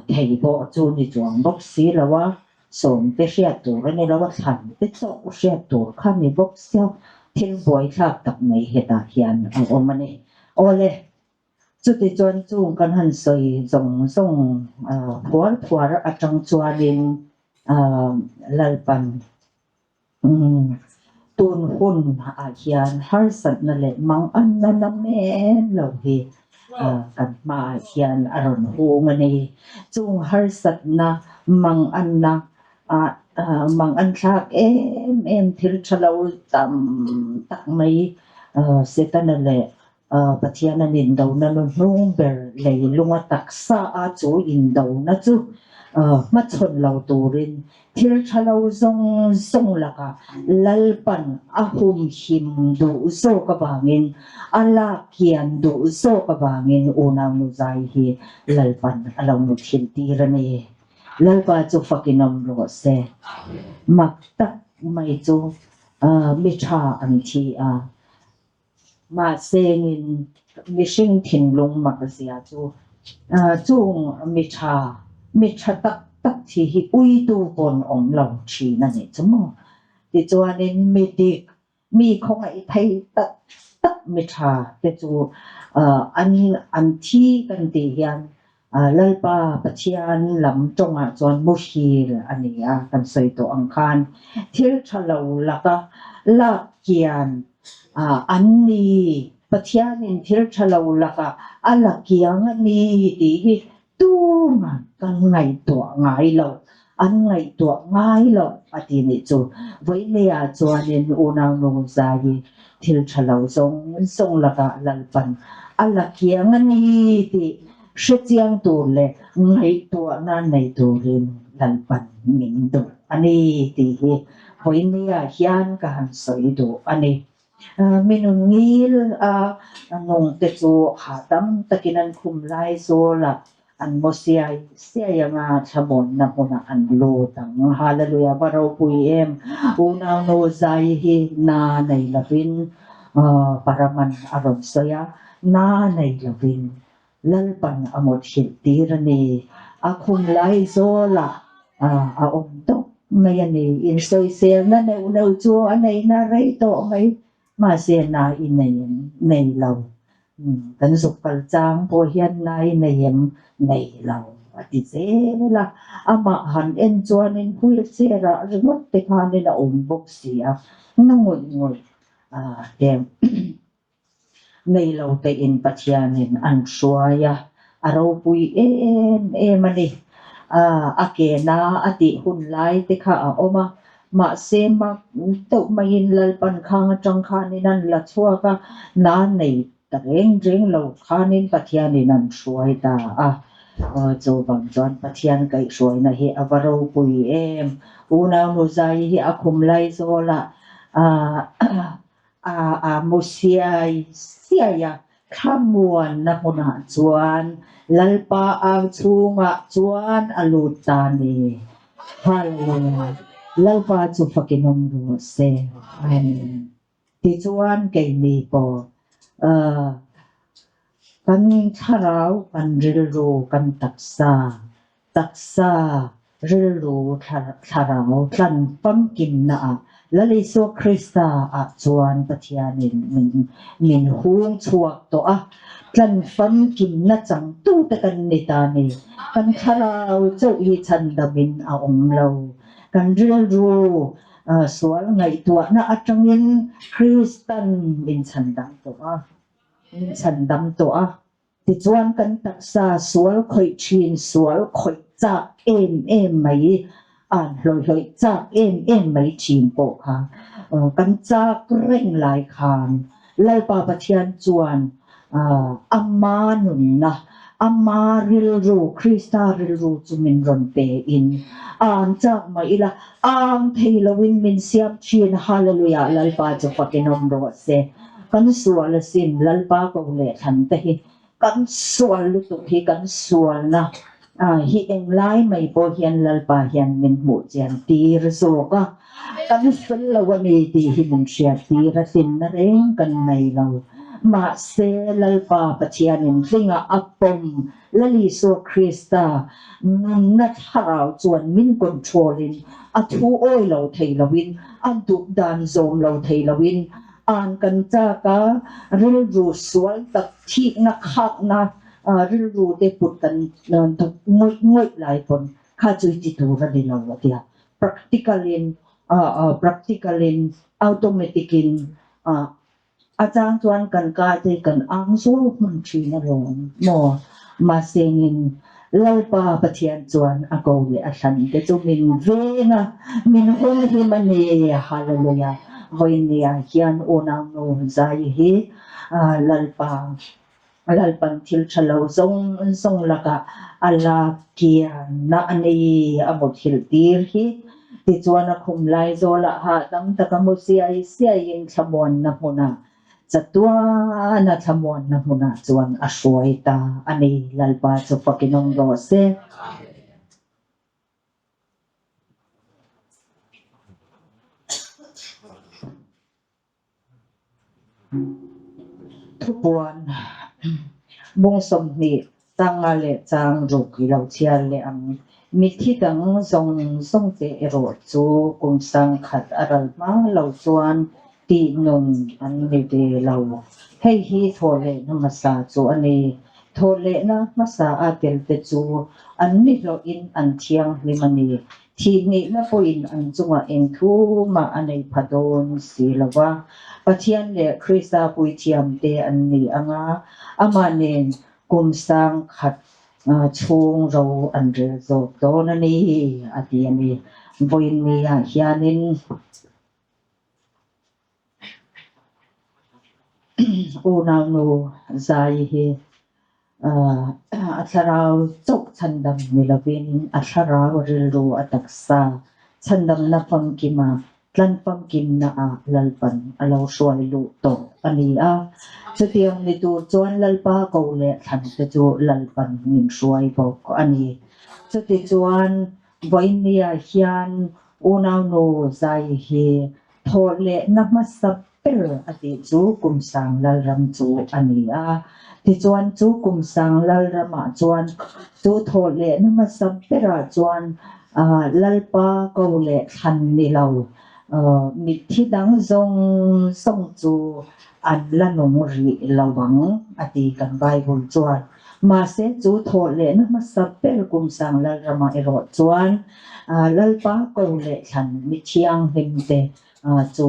thei bo chu ni chuang bok si lawa som te hriat tur ani lawa than te chaw hriat tur kha ni bok sia thil boy tha tak mai heta hian ang om ani ole chuti chuan chung kan han soi zong thuar atang chuanin lalpan tun hun a hian har sat na le mang an na men lo hi kan ma hian aron hung ani chung har sat na mang an na mang an thak em thil thalo tam tak mai setana le pathian anin do na nung ber leilunga taksa a chu in do na chu ma chon lo turin thil thalo zong laka lalpan ahum him du so ka bangin ala kian du so ka bangin unang nu zai hi lalpan alaw nu thil tirani lalpa chu fakinam ro se makta mai chu mi tha an thi ma sengin mishing thinlung makasia chu chung mi tha tak thi hi ui tu pon om lo thi na ni chumo ti chuanin mi khong ai thei tak mi tha te chu an thi kan ti hian lalpa pathian lam tonga chuan muhil ania kan soi to ang khan thil thalo laka la kian anni pathian in thil thalo laka ala kiang ani ti hi tu mà căn ngày tuổi ngái lậu ăn ngày tuổi ngái lậu thì này chú với nè cho nên u nào nô dài thil trả lâu song là cả lần phần là kia ngani thì sẽ chiang tu lệ ngày tuổi na này tu rin lần phần mình tu anh ấy thì với nè hiền cả hàng sợi tu anh ấy mình nghĩ nông tế chú hạ tâm takinan khum lai so là an mo siya nga sabon na muna an lutang hallelujah baraw pui em una no zai hi na nay labin paraman aron soya na nay labin lalpan amot hiltirani akhum lai so la om to mayani in soy sel na ne una chu anay na ray to may mà xe na inayem nay lâu kan dục pal chang po hian nai nayem nay lâu ati se la ama han en chuan in hui se ra ringot te khan in bok sia ngoi dem nay lâu te in pathian in an suaya aro pui mani ake na ati hun lai te kha oma mà xem mà tự mình lalpan khang trong khan nên là chua ka na này ta reng lâu khan nên pathian nên ăn suy ta cho bằng chọn pathian cái suy na hi avaro pui em una no zai hi akum lai zo la musiai sia khamuan na huna chuan lalpa ang chunga chuan alutani hallelujah lalpa chu fakinom ro se amen ti chuan ke ni po kan tharau kan rilru kan taksa rilru tharau tlan pamkin na laliso krista chuan pathianin min hung chuak to tlan pamkin na chang tu ta kan ni ta ni kan tharau chau hi chandamin omlo kan rilru sual ngai tua na atangin Kristan min chandam to ti chuan kan taksa sual khoi chin sual khoi cha em mai an loi cha em mai chin po kha kan cha reng lai khan lai pa pathian chuan amma nun na amma rilru Krista rilru chumin ron pe in an chak mai la ang theilawin min siam chin hallelujah lalpa chu pakinom ro se kan sual sin lalpa ko le than te hi kan sual lu tu hi kan sual na hi eng lai mai po hian lalpa hian min mu chen tir so ka kan fel lawani ti hi mun sia tir sin na reng kan nei lo ma se lalpa pathianin tlinga apom laliso Krista na tharau chuan min controlin athu oi lo theilawin an duk dan zom lo theilawin an kan cha ka rilru sual tak thi na khak na rilru te putan ngoi lai pon kha chui ti tu ra di lo tia practicalin automaticin achang chuan kan ka te kan ang su mun thi na ron mo ma sengin lalpa pathian chuan a ko le a hlan te chu min venga min hong hi mani hallelujah voinia hian onang no zai hi lalpan thil thalo zong laka ala kia na ani amot hil tir hi ti chuan a khum lai zo la ha tam takamu sia yin thamon na huna chatua na thamon na huna chuan a hruai ta ani lalpa chu pakinom ro se thupuan bung som ni tanga le chang ro ki lo chial le ang mi thi dang song te ero chu kum sang khat aral ma lo chuan ti nong an ni de lo hei hi thole na masa chu ani thole na masa a tel te chu an ni lo in an thiang limani thi ni na po in an chunga en thu ma anei phadon silawa pathian le Krista pui thiam te an ni anga ama nen kum sang khat chung ro an re zo to na ni ati ani voin mi a hianin unaw no zai hi atharau chok chandam milavin atharau rilru ataksa chandam na pangkima tlan pangkim na a lalpan alaw suai lu to ani a chutiang ni tu chuan lalpa ko le than te chu lalpan nin suai bok ani chuti chuan voinia hian unaw no zai hi thole namasap per ati chu kumsang lalram chu ani a ti chuan chu kumsang lalrama chuan chu thole namasap pera chuan lalpa ko le than ni lo mi thi dang zong song chu an la nong ri lawang ati kan bible chuan ma se chu thole namasap per kumsang lalrama ero chuan lalpa ko le than mi thiang him te chu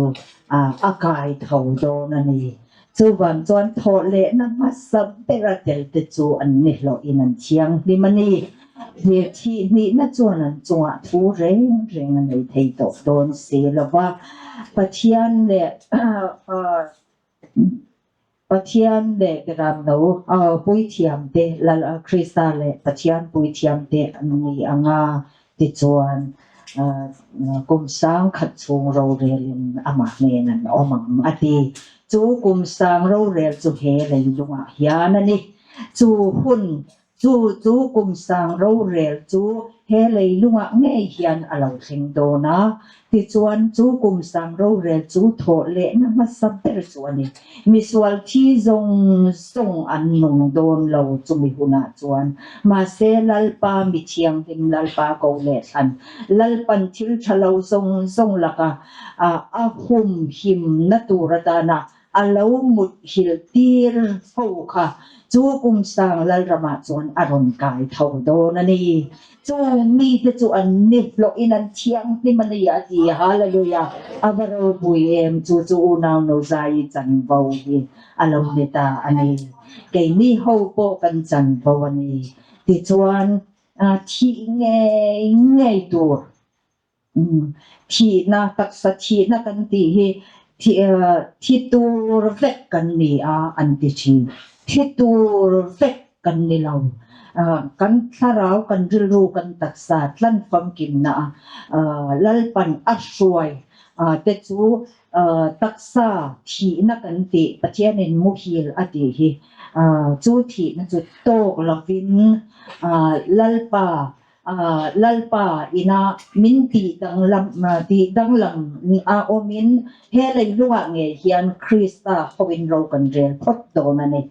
akai thau do na ni chu wan chuan thole namasap pera tel te chu an ni lo in an thiang ni mani ye thi ni na chuan an chunga thu reng reng an nei thei to don se lawa pathian le pathian le gram no pui thiam te lal krista le pathian pui thiam te an ni anga ti chuan kum sang khat chung ro relin ama nen an omang ati chu kum sang ro rel chu he le lunga hian ani chu hun chu kum sang ro rel chu he le lunga nge hian alo thing do na ti chuan chu kum sang ro rel chu tho le na ma sap per chu ani mi swal thi zong song an nong don lo chu mi huna chuan ma se lalpa mi thiang him lalpa ko le than lalpan thil thalo zong laka a hum him na turata na alo mut hil tir fo kha chu kum sang lalrama chuan aron kai thau do na ni chu mi te chu an nip lo in an thiang ni mani a ti hallelujah avaro bui em chu unaw no zai chan vo hi alo neta ani ke ni ho po kan chan vo ani ti chuan thi nge tur thi na tak sa thi na kan ti hi thi tur vek kan ni a an ti chi thi tur vek kan ni lo kan tharau kan rilru kan taksa tlan famkim na lalpan ashuai te chu taksa thi na kan ti pathianin muhil ati hi chu thi na chu tok lovin lalpa ina min ti dang lam a omin hele lunga nge hian krista howin ro kan rel phot do na ni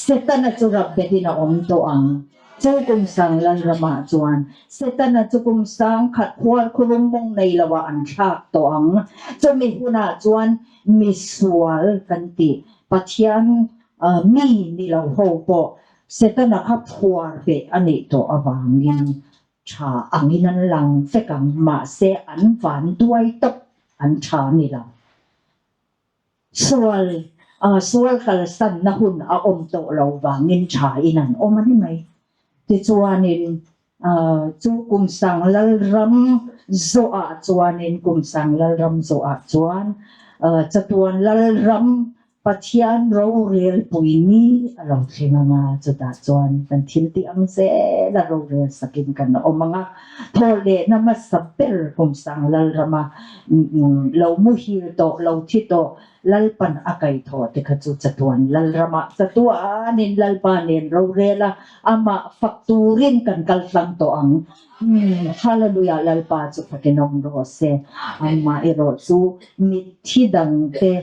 setana chu rabbedina om to ang chu kum sang lalrama chuan setana chu kum sang khat khwal khurum mong nei lawa an thak to ang chu mi huna chuan mi sual kan ti pathian mi ni lo ho po setana kha phwar pe ani to awangin tha anginan lang fekang ma se an van duai tok an tha ni la sual khal san na hun a om to lo wangin tha inan omani mai ti chuanin chu kum sang lalram zo a chuanin kum sang lalram zo a chuan chatuan lalram pathian ro rel puini alo thinganga chuta chuan kan thil ti ang se la ro rel sakin kan omanga thole nama sapel kum sang lalrama lo mu hil to lo thi to lalpan akai tho te khachu chatuan lalrama chatuanin lalpanin ro rela ama fakturin kan kaltlang to ang hallelujah lalpa chu phakinom ro se ama ero chu mithi dang te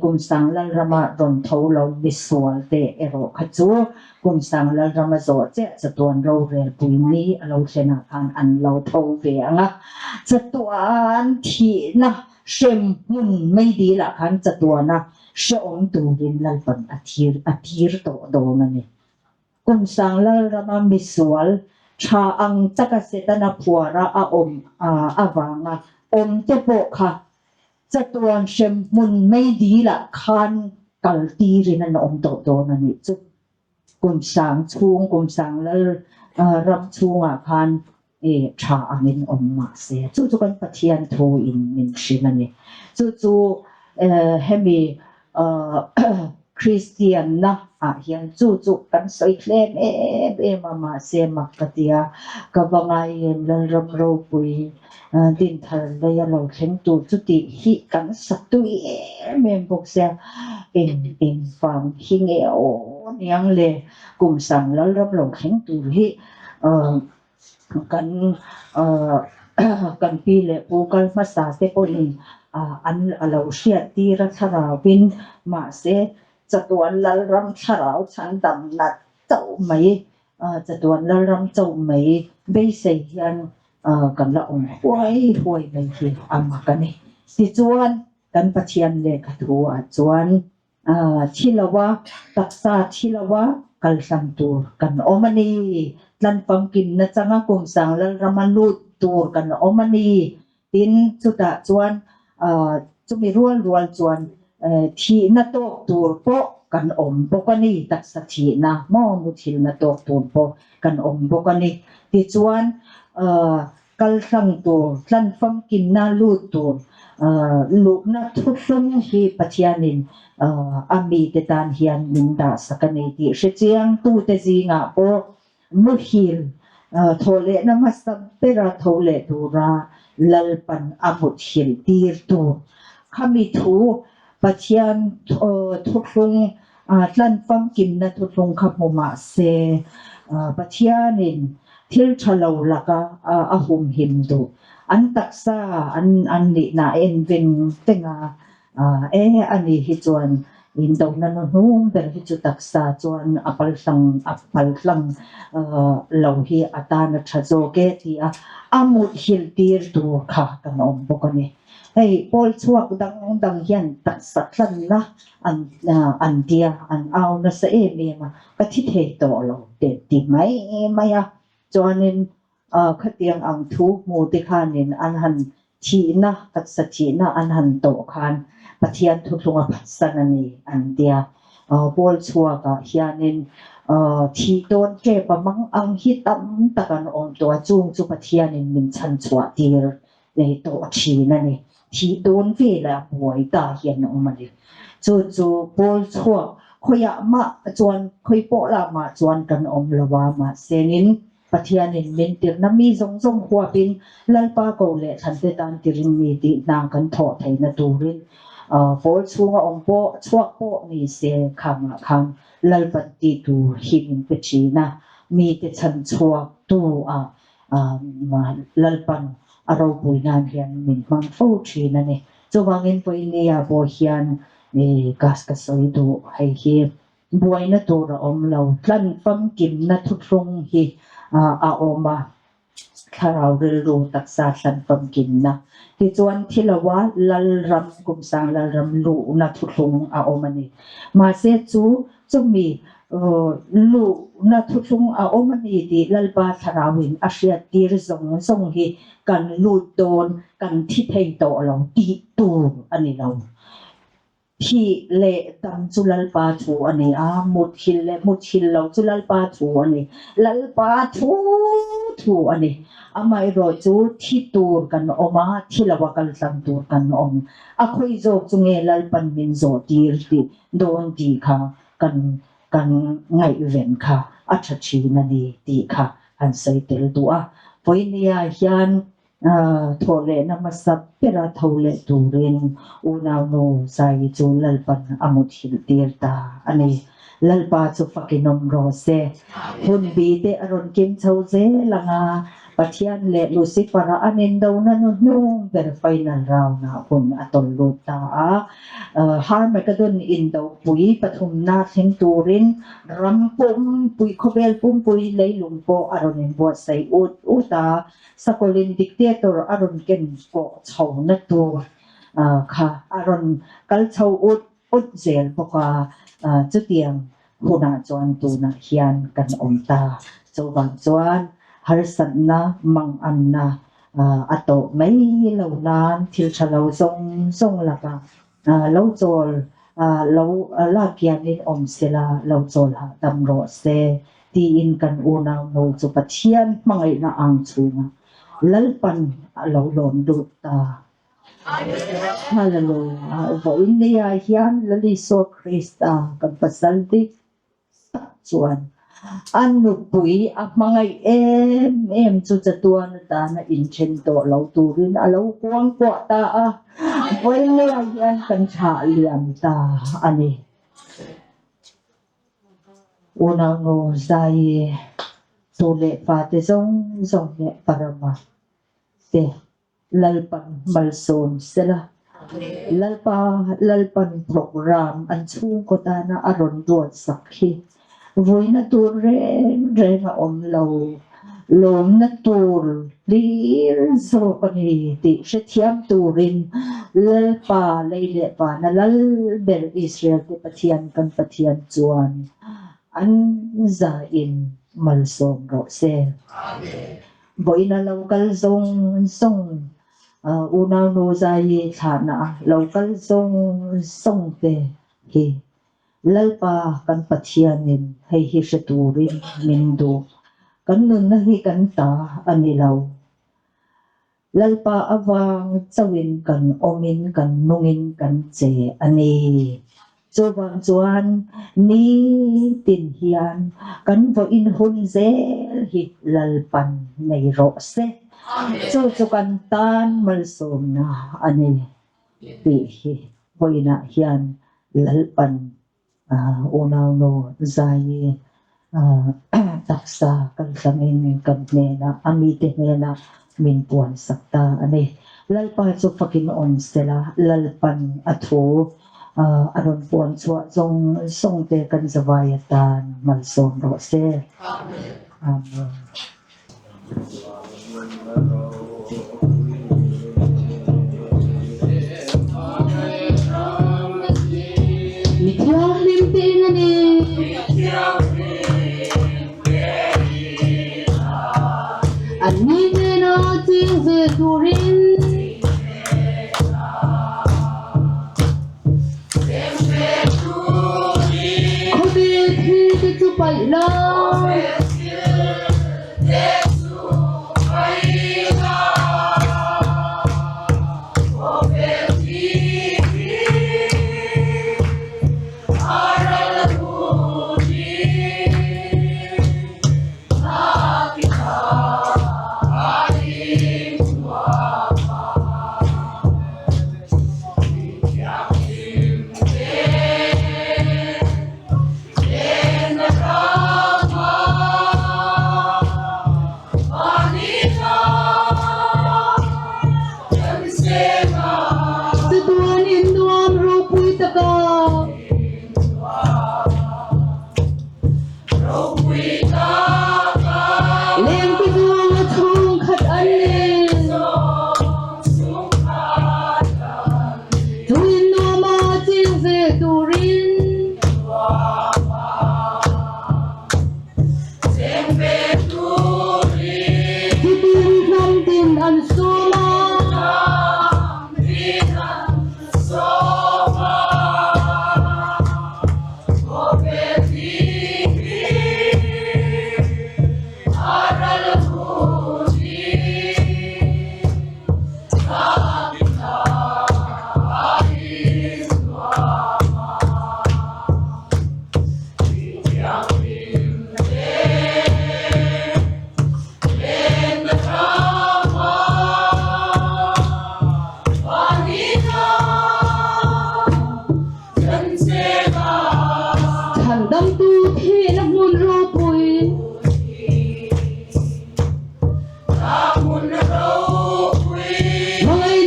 kum sang lalrama ron tholo visual te ero khachu kum sang lalrama zo che chatuan ro rel puini alo sena khan an lo tho ve anga chatuan thi na shem mun mai di la khan chatuana she om turin lalpan athir to do mani kum sang lalrama visual tha ang chaka setana phuara a om awanga om te po kha chatuan shem mun mai di la khan kalti rin an om to do na ni chu kum sang chung kum sang lal รำชูอ่ะพันชาอามินอมมาเสียจู่ๆกันปะเทียนโทอินมินชิมันนี่จู่ๆให้มีคริสเตียนนะเฮียนจู่ๆกันใส่เคลมมาเสียมักกะเตียกับว่าไงเรารำเราปุยดินทะเลยเราเข็งตูจุติฮิกันสักตุยเมมบอกเสียฟังฮิงยังเลยกลุ่มสั่งแล้วรำเราเข็งตูฮิกันกันปีเลยปูกันมาสาเตปนิอันเราเชียตีรัชราวินมาเสจะตัวละรำชราวฉันดำนัดเจ้าไหมจะตัวละรำเจ้าไหมไม่เสียนกันละองหวยไม่ทีอามากันนี่สิจวนกันปะเทียนเลยขัดหัวจวนที่ละว่าตักษาที่ละว่ากัลสัมตัวกันอมันนีลันฟังกินนะจังกุมสังแล้วรามันลูดตัวกันอมันนีตินสุดาจวนจะมีรัวจวนที่นัตกตัวโปกันปกันนี่ตักษาทีนะมอมุทิลนัตกตัวโปกันปกันนี่ที่จวนกัลสังตัวลันฟังกินนะลูดตัวลูกนัทุกคนที่ปัจจัยนินอามีเตตันเฮียนมินดาสกันในที่เชียงตู้เตจิงาโอมุฮิลโทเลนะมาสัมเปราโทเลดูราลลปันอามุฮิลตีร์ตูขามีทูปัจจัยทุกคนลันฟังกินนะทุกคนขับมาเซปัจจัยนินทิลชะลาวลักะอาหุมหิมดูอันตักษาอันนี้นะวินเต็งอันนี้ฮิจวนอินโดนันนุ่มเป็นฮิจุตักษาจวนอัปลังเหล่าฮีอัตานชะโจเกตีอามุดฮิลตีร์ตัวค่ะกันบุกันนี่พอลชวกดังยันตักษาลันนะอันเดียอันเอานะเสเมีมากะทิเทตัวเราเด็ดดีไหมจวนนินขเตียงอังทูมูติคานินอันหันทีนะตัดสถีนะอันหันโตคานปะเทียนทุกลงพัสนันีอันเดียบอลชัวกะเฮียนินทีโดนเก็บมังอังฮิตัมตะกันองตัวจุงจุปะเทียนินมินชันชัวตีร์ในโตทีนั่นนี่ทีโดนเวลาป่วยตาเฮียนออกมาเลยจู่บอลชัวคอยมาจวนคอยโปละมาจวนกันอมละวามาเซนินปะเทียนินมินติรนามีทรงหัวปินลัลปาโกเลทันเตตันติรินมีตินางกันถอดไทยนาตูรินโพลชัวองโปชัวโปมีเสียคังลัลปันติตูหินเปชีนะมีแต่ฉันชัวตูมาลัลปันเราปุยนานเฮียนมินมังฟูชีนั่นเองจวางินปุยนี่อาโบเฮียนกัสสอยดูให้เฮียบวยนะตัวเราเราลันฟังกินนะทุกทรงฮีอาโอมาถ้าเราเรียนรู้ตักษาลันฟังกินนะที่จวนที่ละว่าลัลรำกุมสังลัลรำลูนะทุกทรงอาโอมานี่มาเสจูจะมีลูนะทุกทรงอาโอมานี่ดีลัลบาทาราวินอาเซียตีรทรงฮีกันลูดโดนกันที่เทโตเราตีตูอันนี้เราที่เละดำจุลลปาถูอันนี้มุดหินเราจุลลปาถูอันนี้ลัลปาถูอันนี้ไม่รอจูที่ตูกันออกมาที่ละวกันสังตูกันอมคุยโจกจุงเอลัลปันมินโจตีร์ติโดนตีค่ะกันไงเวนค่ะอัจฉรินันดีตีค่ะอันใส่เตลตัวพอยนี่ยันโทเลนะมาสับเปราโทเลตูเรนอุณาโนใจจูลัลปันอมุทิลตีร์ตาอันนี้ลัลปาจูฟักินอมโรเซหุ่นบีเตอรอนกินเชาเซลังปัทยันเลลูซิฟาระอันเอนดาวนันนุ่งเบอร์ไฟนัลราวนะหุ่นอัตโลตาฮาร์เมกาดอนอินดาวปุยปฐุมนาเทนตูรินรัมปุมปุยขบเบลปุมปุยเลยลุงโปอารอนเอนบัวไซอุตาสกอลินดิกเตอร์อารอนเกนโกเชานัตัวค่ะอารอนกัลเชาอุดเซลปกว่าจุดเดียงหุ่นจวนตูนักเฮียนกันอมตาจวนจวนฮาร์สันนะมังอันนะอัตโตไม่เหล่านั้นที่ฉันเราทรงละกันเราโจลเราลากยานินอมเสลาเราโจลหาดำรอเซ tiin kan unaw no chu pathian mangai na ang chunga lalpan alo lon du ta hallelujah voin niya hian laliso Krista kan pasaldik chuan anu pui a mangai em chu chatuan ta na in chen to lo turin alo kuang kwa ta a voin niya hian kan tha liam ta ani unaw no zai tole pa te song le parama te lalpan malson sila lalpan program an chung ko ta na aron duat sakhi voi na tur re na om lo lom na tur lir so pani ti she thiam turin lalpa leile pa na lal ber Israel te pathian kan pathian chuan an za in malsom ro se voi na local song unaw no zai thana local song te hi lalpa kan pathianin hei hi shaturin mindu kan nun na hi kan ta anilaw lalpa awang chawin kan omin kan nungin kan che ani chuan ni tin hian kan vo in hun zel hi lalpan nei ro se chu kan tan malsom na ani pi hi voina hian lalpan unaw no zai taksa kan samin kan ne na amite ne na min puan sakta ani lalpa chu fakin on sela lalpan atho aron puan chua song te kan zawayatan malsom ro se amen Mga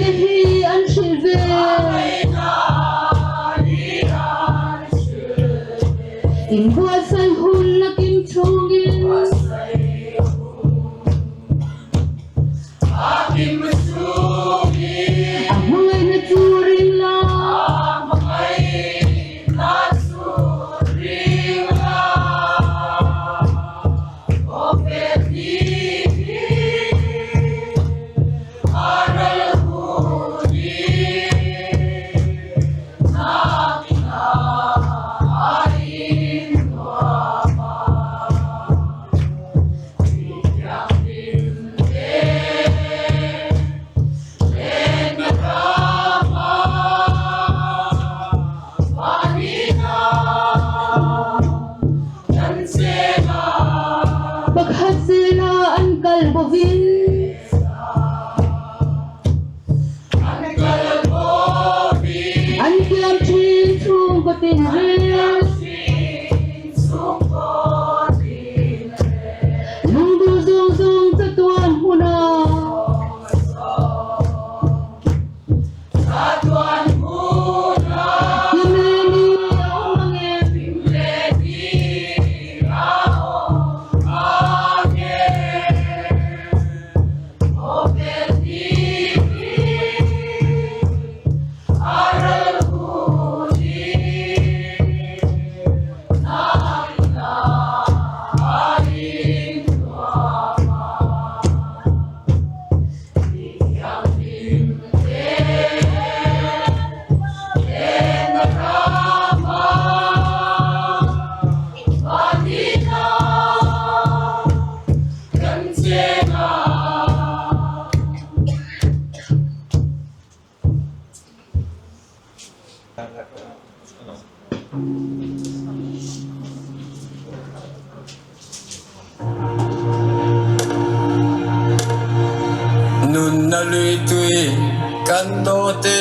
tui kan do te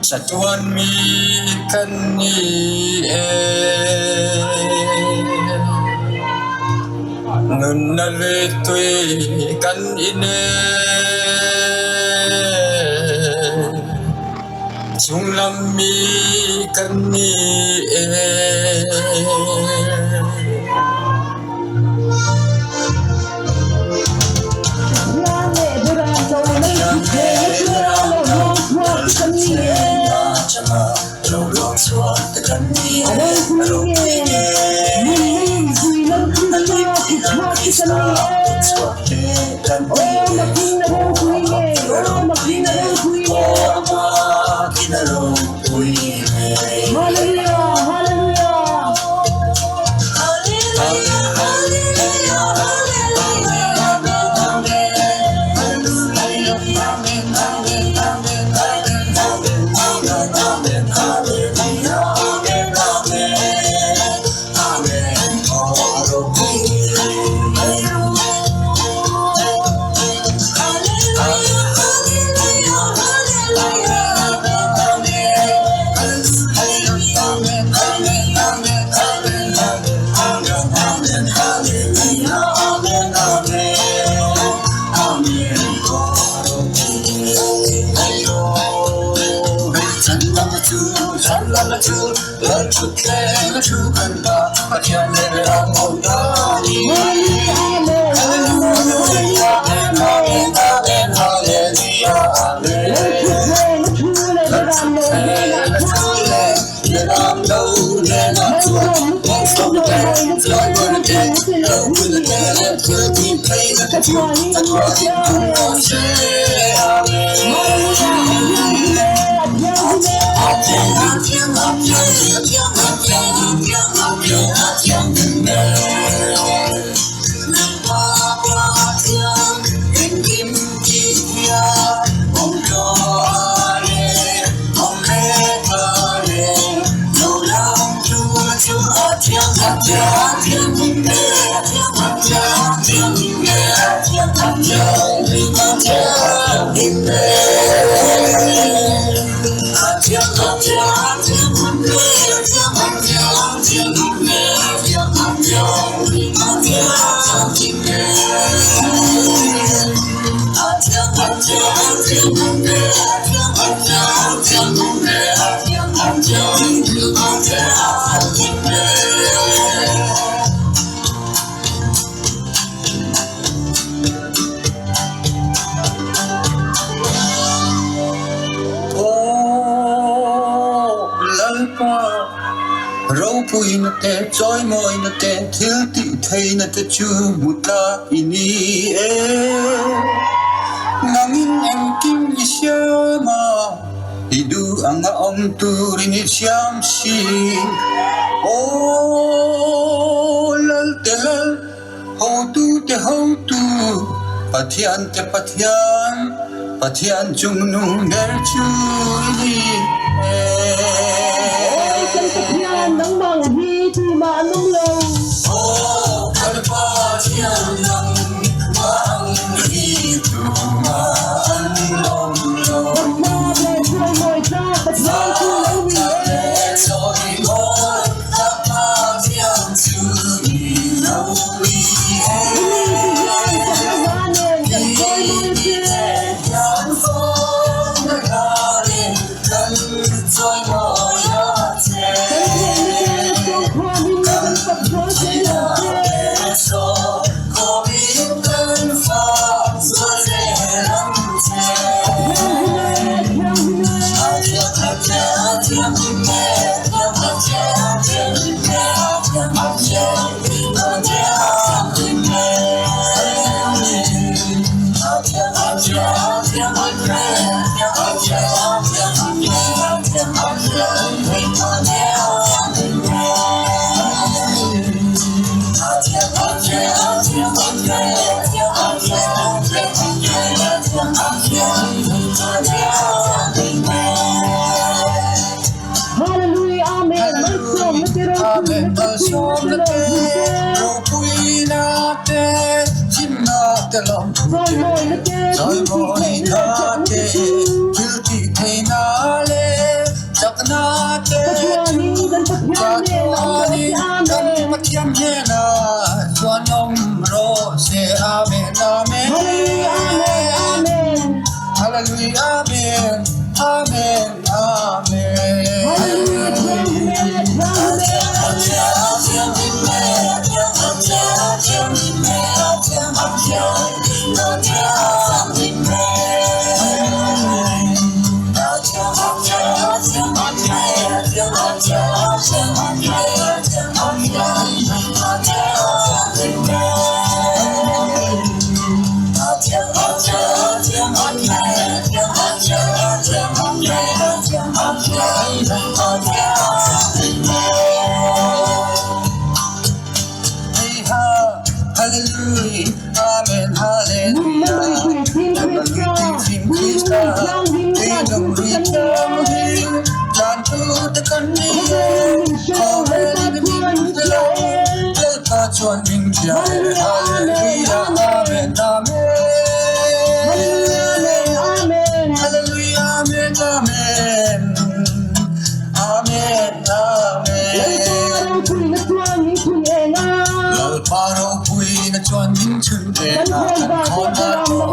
Satuan mi kan ni Nun na le tui kan ine Chung lam mi kan ni Rau pui na te, choi moi na te, thil ti thei na te chu muta ini Nangin em kim ni siama, idu anga om turi ni siam si Oh, lal te lal, ho tu te ho tu, pathian te pathian, pathian chung nu ner chu ini nắng bằng đi thì mà nung lâu Oh, pathian nang mang đi tu ma long long Bật ra để chơi ngồi ra bật ra chu lấy vì Sorry, Lord, pathian chu lâu vi Amen. te lom Rồi mồi nó chê rồi mồi na te kil ti te na le chak na te Pagwani dan pagwani Chatuani dan patyan he na chuanom ro se amen amen Hallelujah, amen, Hallelujah, amen. amen, Hallelujah, amen, hallelujah. Tim Krista, Tim Krista, Jan tu tekan dia, kau beri min jalan, lepas cuan min jalan. Hallelujah, amen, amen. Hallelujah, amen, amen. Amen, amen. Lal paro pui na chuan min chun de na khon na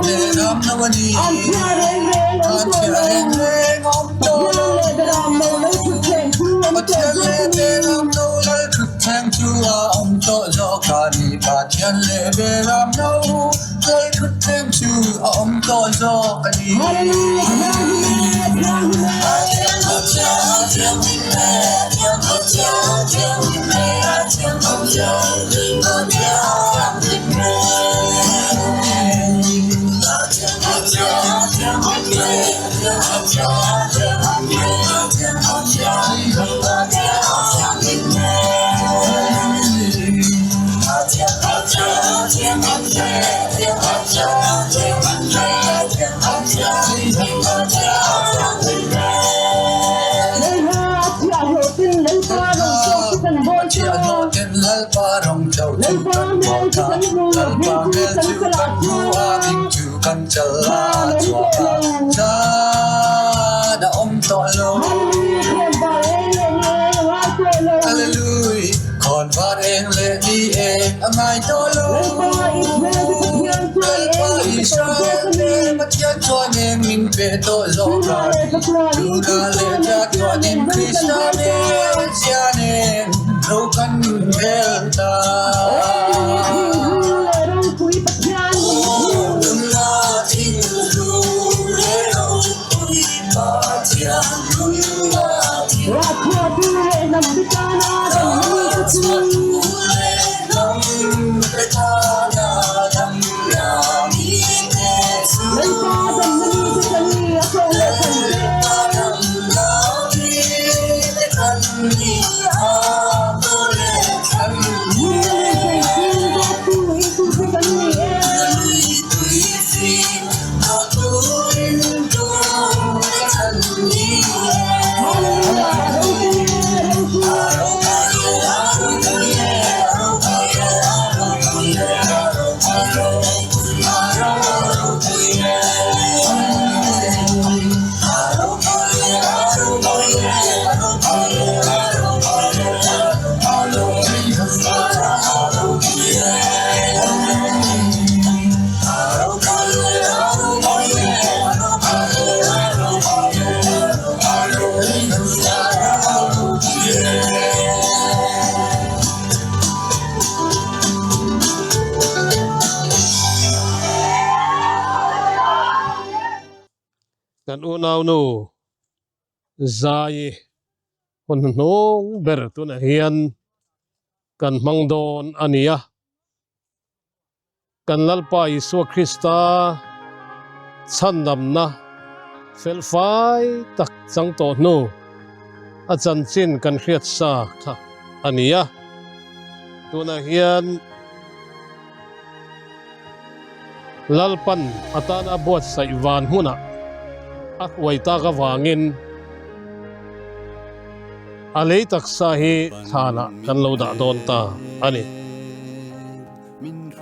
de nam na wani an thia reng reng om to pathian le de nam no lal thuk thang chu a om to zo ka ni pathian le de nam no lal thuk thang chu a om to zo ka ni Lal parong chau chu kan bo ta lal pa mel chu kan hu a min chu kan chala chua cha da om to lo hallelujah kon var en le ni e angai to lo lal pa israel le matyan chuan en min pe to zo ka du na le ja chuan en krista ne sianen broken delta kan unaw no zai hon nong ber tu na hian kan mangdon ania kan lalpa Isu Krista chandam na felfai tak chang to no achan chin kan hriat sa kha ania tu na hian lalpan atana buat sa iwan huna akwai ta ka wangin alei taksa hi thana kan lo da don ta ani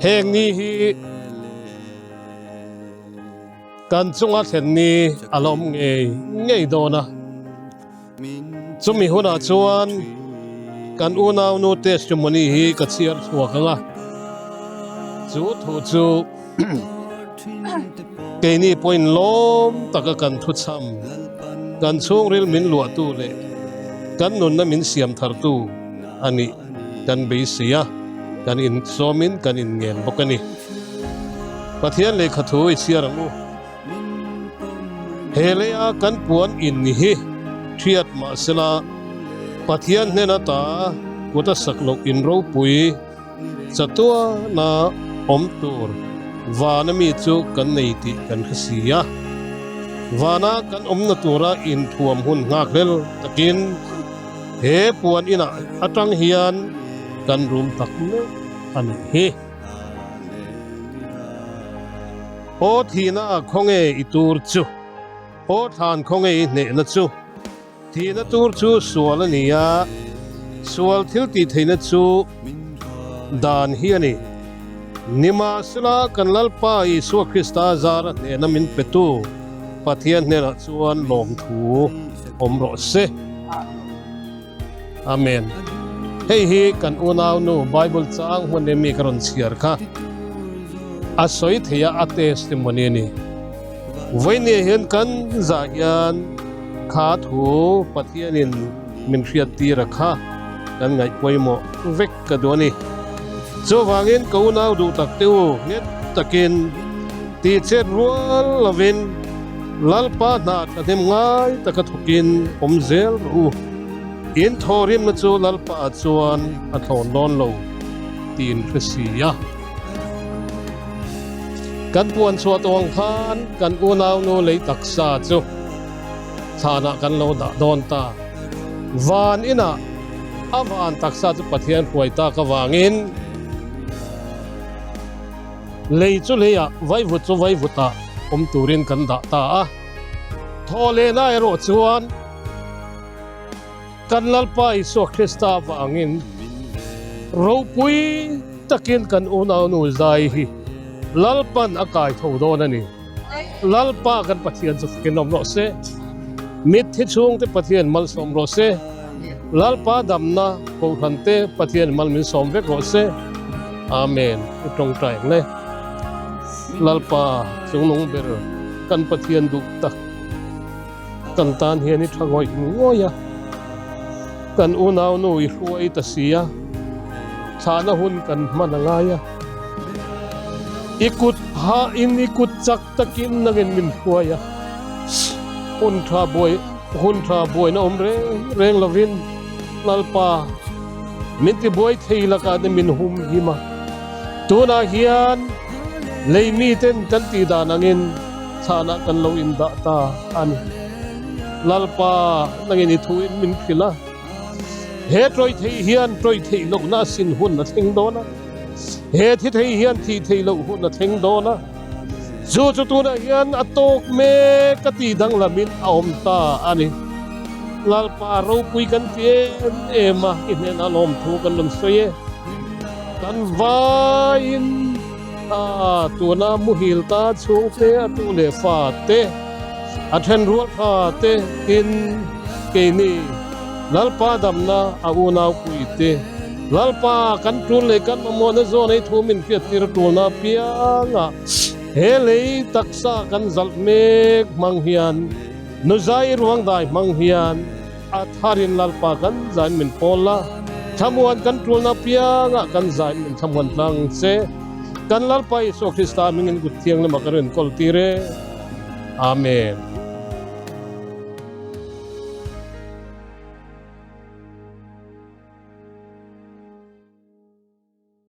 heng ni hi kan chunga thlen ni alom ngei dona chumi huna chuan kan unaw nu testimony hi ka chiar thuakanga chu thu chu keini point lom taka kan thu cham kan chung ril min lua tu le kan nun na min siam thar tu ani kan be sia kan in somin kan in ngel bokani pathian le khathu I chiarangu helea kan puan in ni hi thiat ma sela pathian nena ta kuta saklok in ro pui chatua na om tur vana mi chu kan nei ti kan khasiya vana kan om na tura in thuam hun ngak lel takin he puan ina atang hian kan rum tak ne an hi o thina khonge itur chu o than khonge ne na chu thina tur chu sual ania sual thil ti theina chu dan hi ani nima sila kan lalpa Isu Krista zara ne na min petu pathian ne na chuan lom thu om ro se amen hei hi kan unaw nu bible chang hone mi karon chiar kha asoi theya a testimony ni voine hen kan za yan kha thu pathianin min riat ti rakha kan ngai poimo vek ka doni cho wangin ko naw du tak teu net takin ti che rual lovin lalpa na tatem ngai takathukin omzel ru in thorim na chu lalpa chuan a thon don lo tin khasiya kan puan chua tong khan kan unaw nu lei taksa chu thana kan lo da don ta van ina avan taksa chu pathian huaita ka wangin lei chu leya vai vut chu vai vuta om turin kan da ta a thole na ero chuan kan lalpa Isu Krista wangin ro pui takin kan unaw nu zai hi lalpan akai tho don ani lalpa kan pathian chu kinom ro se mit thi chung te pathian mal som ro se lalpa damna ko khante pathian mal min som vek ro se amen utong trai le lalpa chung nong ber kan pathian du tak kan tan hian I thangoi ngoya kan unaw nu I huai ta sia thana hun kan manangaya ikut ha in ikut chak takin nangin min huaya hun tha boy na omre reng lovin lalpa min ti boy theila ka de min hum hima tuna hian leimi ten kan ti da nangin thana kan lo in da ta ani lalpa nangin I thu in min khila he troi thei hian troi thei lo na sin hun na thing do na he thi thei hian thi thei lo hun na thing do na zu chu tu na hian atok me ka ti dang lamin aom ta ani lalpa ro pui kan tien ema inen alom thu kan lum soye kan vain tu na muhil ta chu te tu le fa te athen rual pha te in ke ni lalpa damna aunaw pui te lalpa kan tul le kan mo na zo nei thu min fiat tir tul na pianga helei taksa kan zalmek manghian no zai ruang dai manghian atharin lalpa kan zain min pola thamuan kan tul na pianga kan zain min thamuan tlang se kan lalpa Isu Krista mingin guthiang na makarin kol tire amen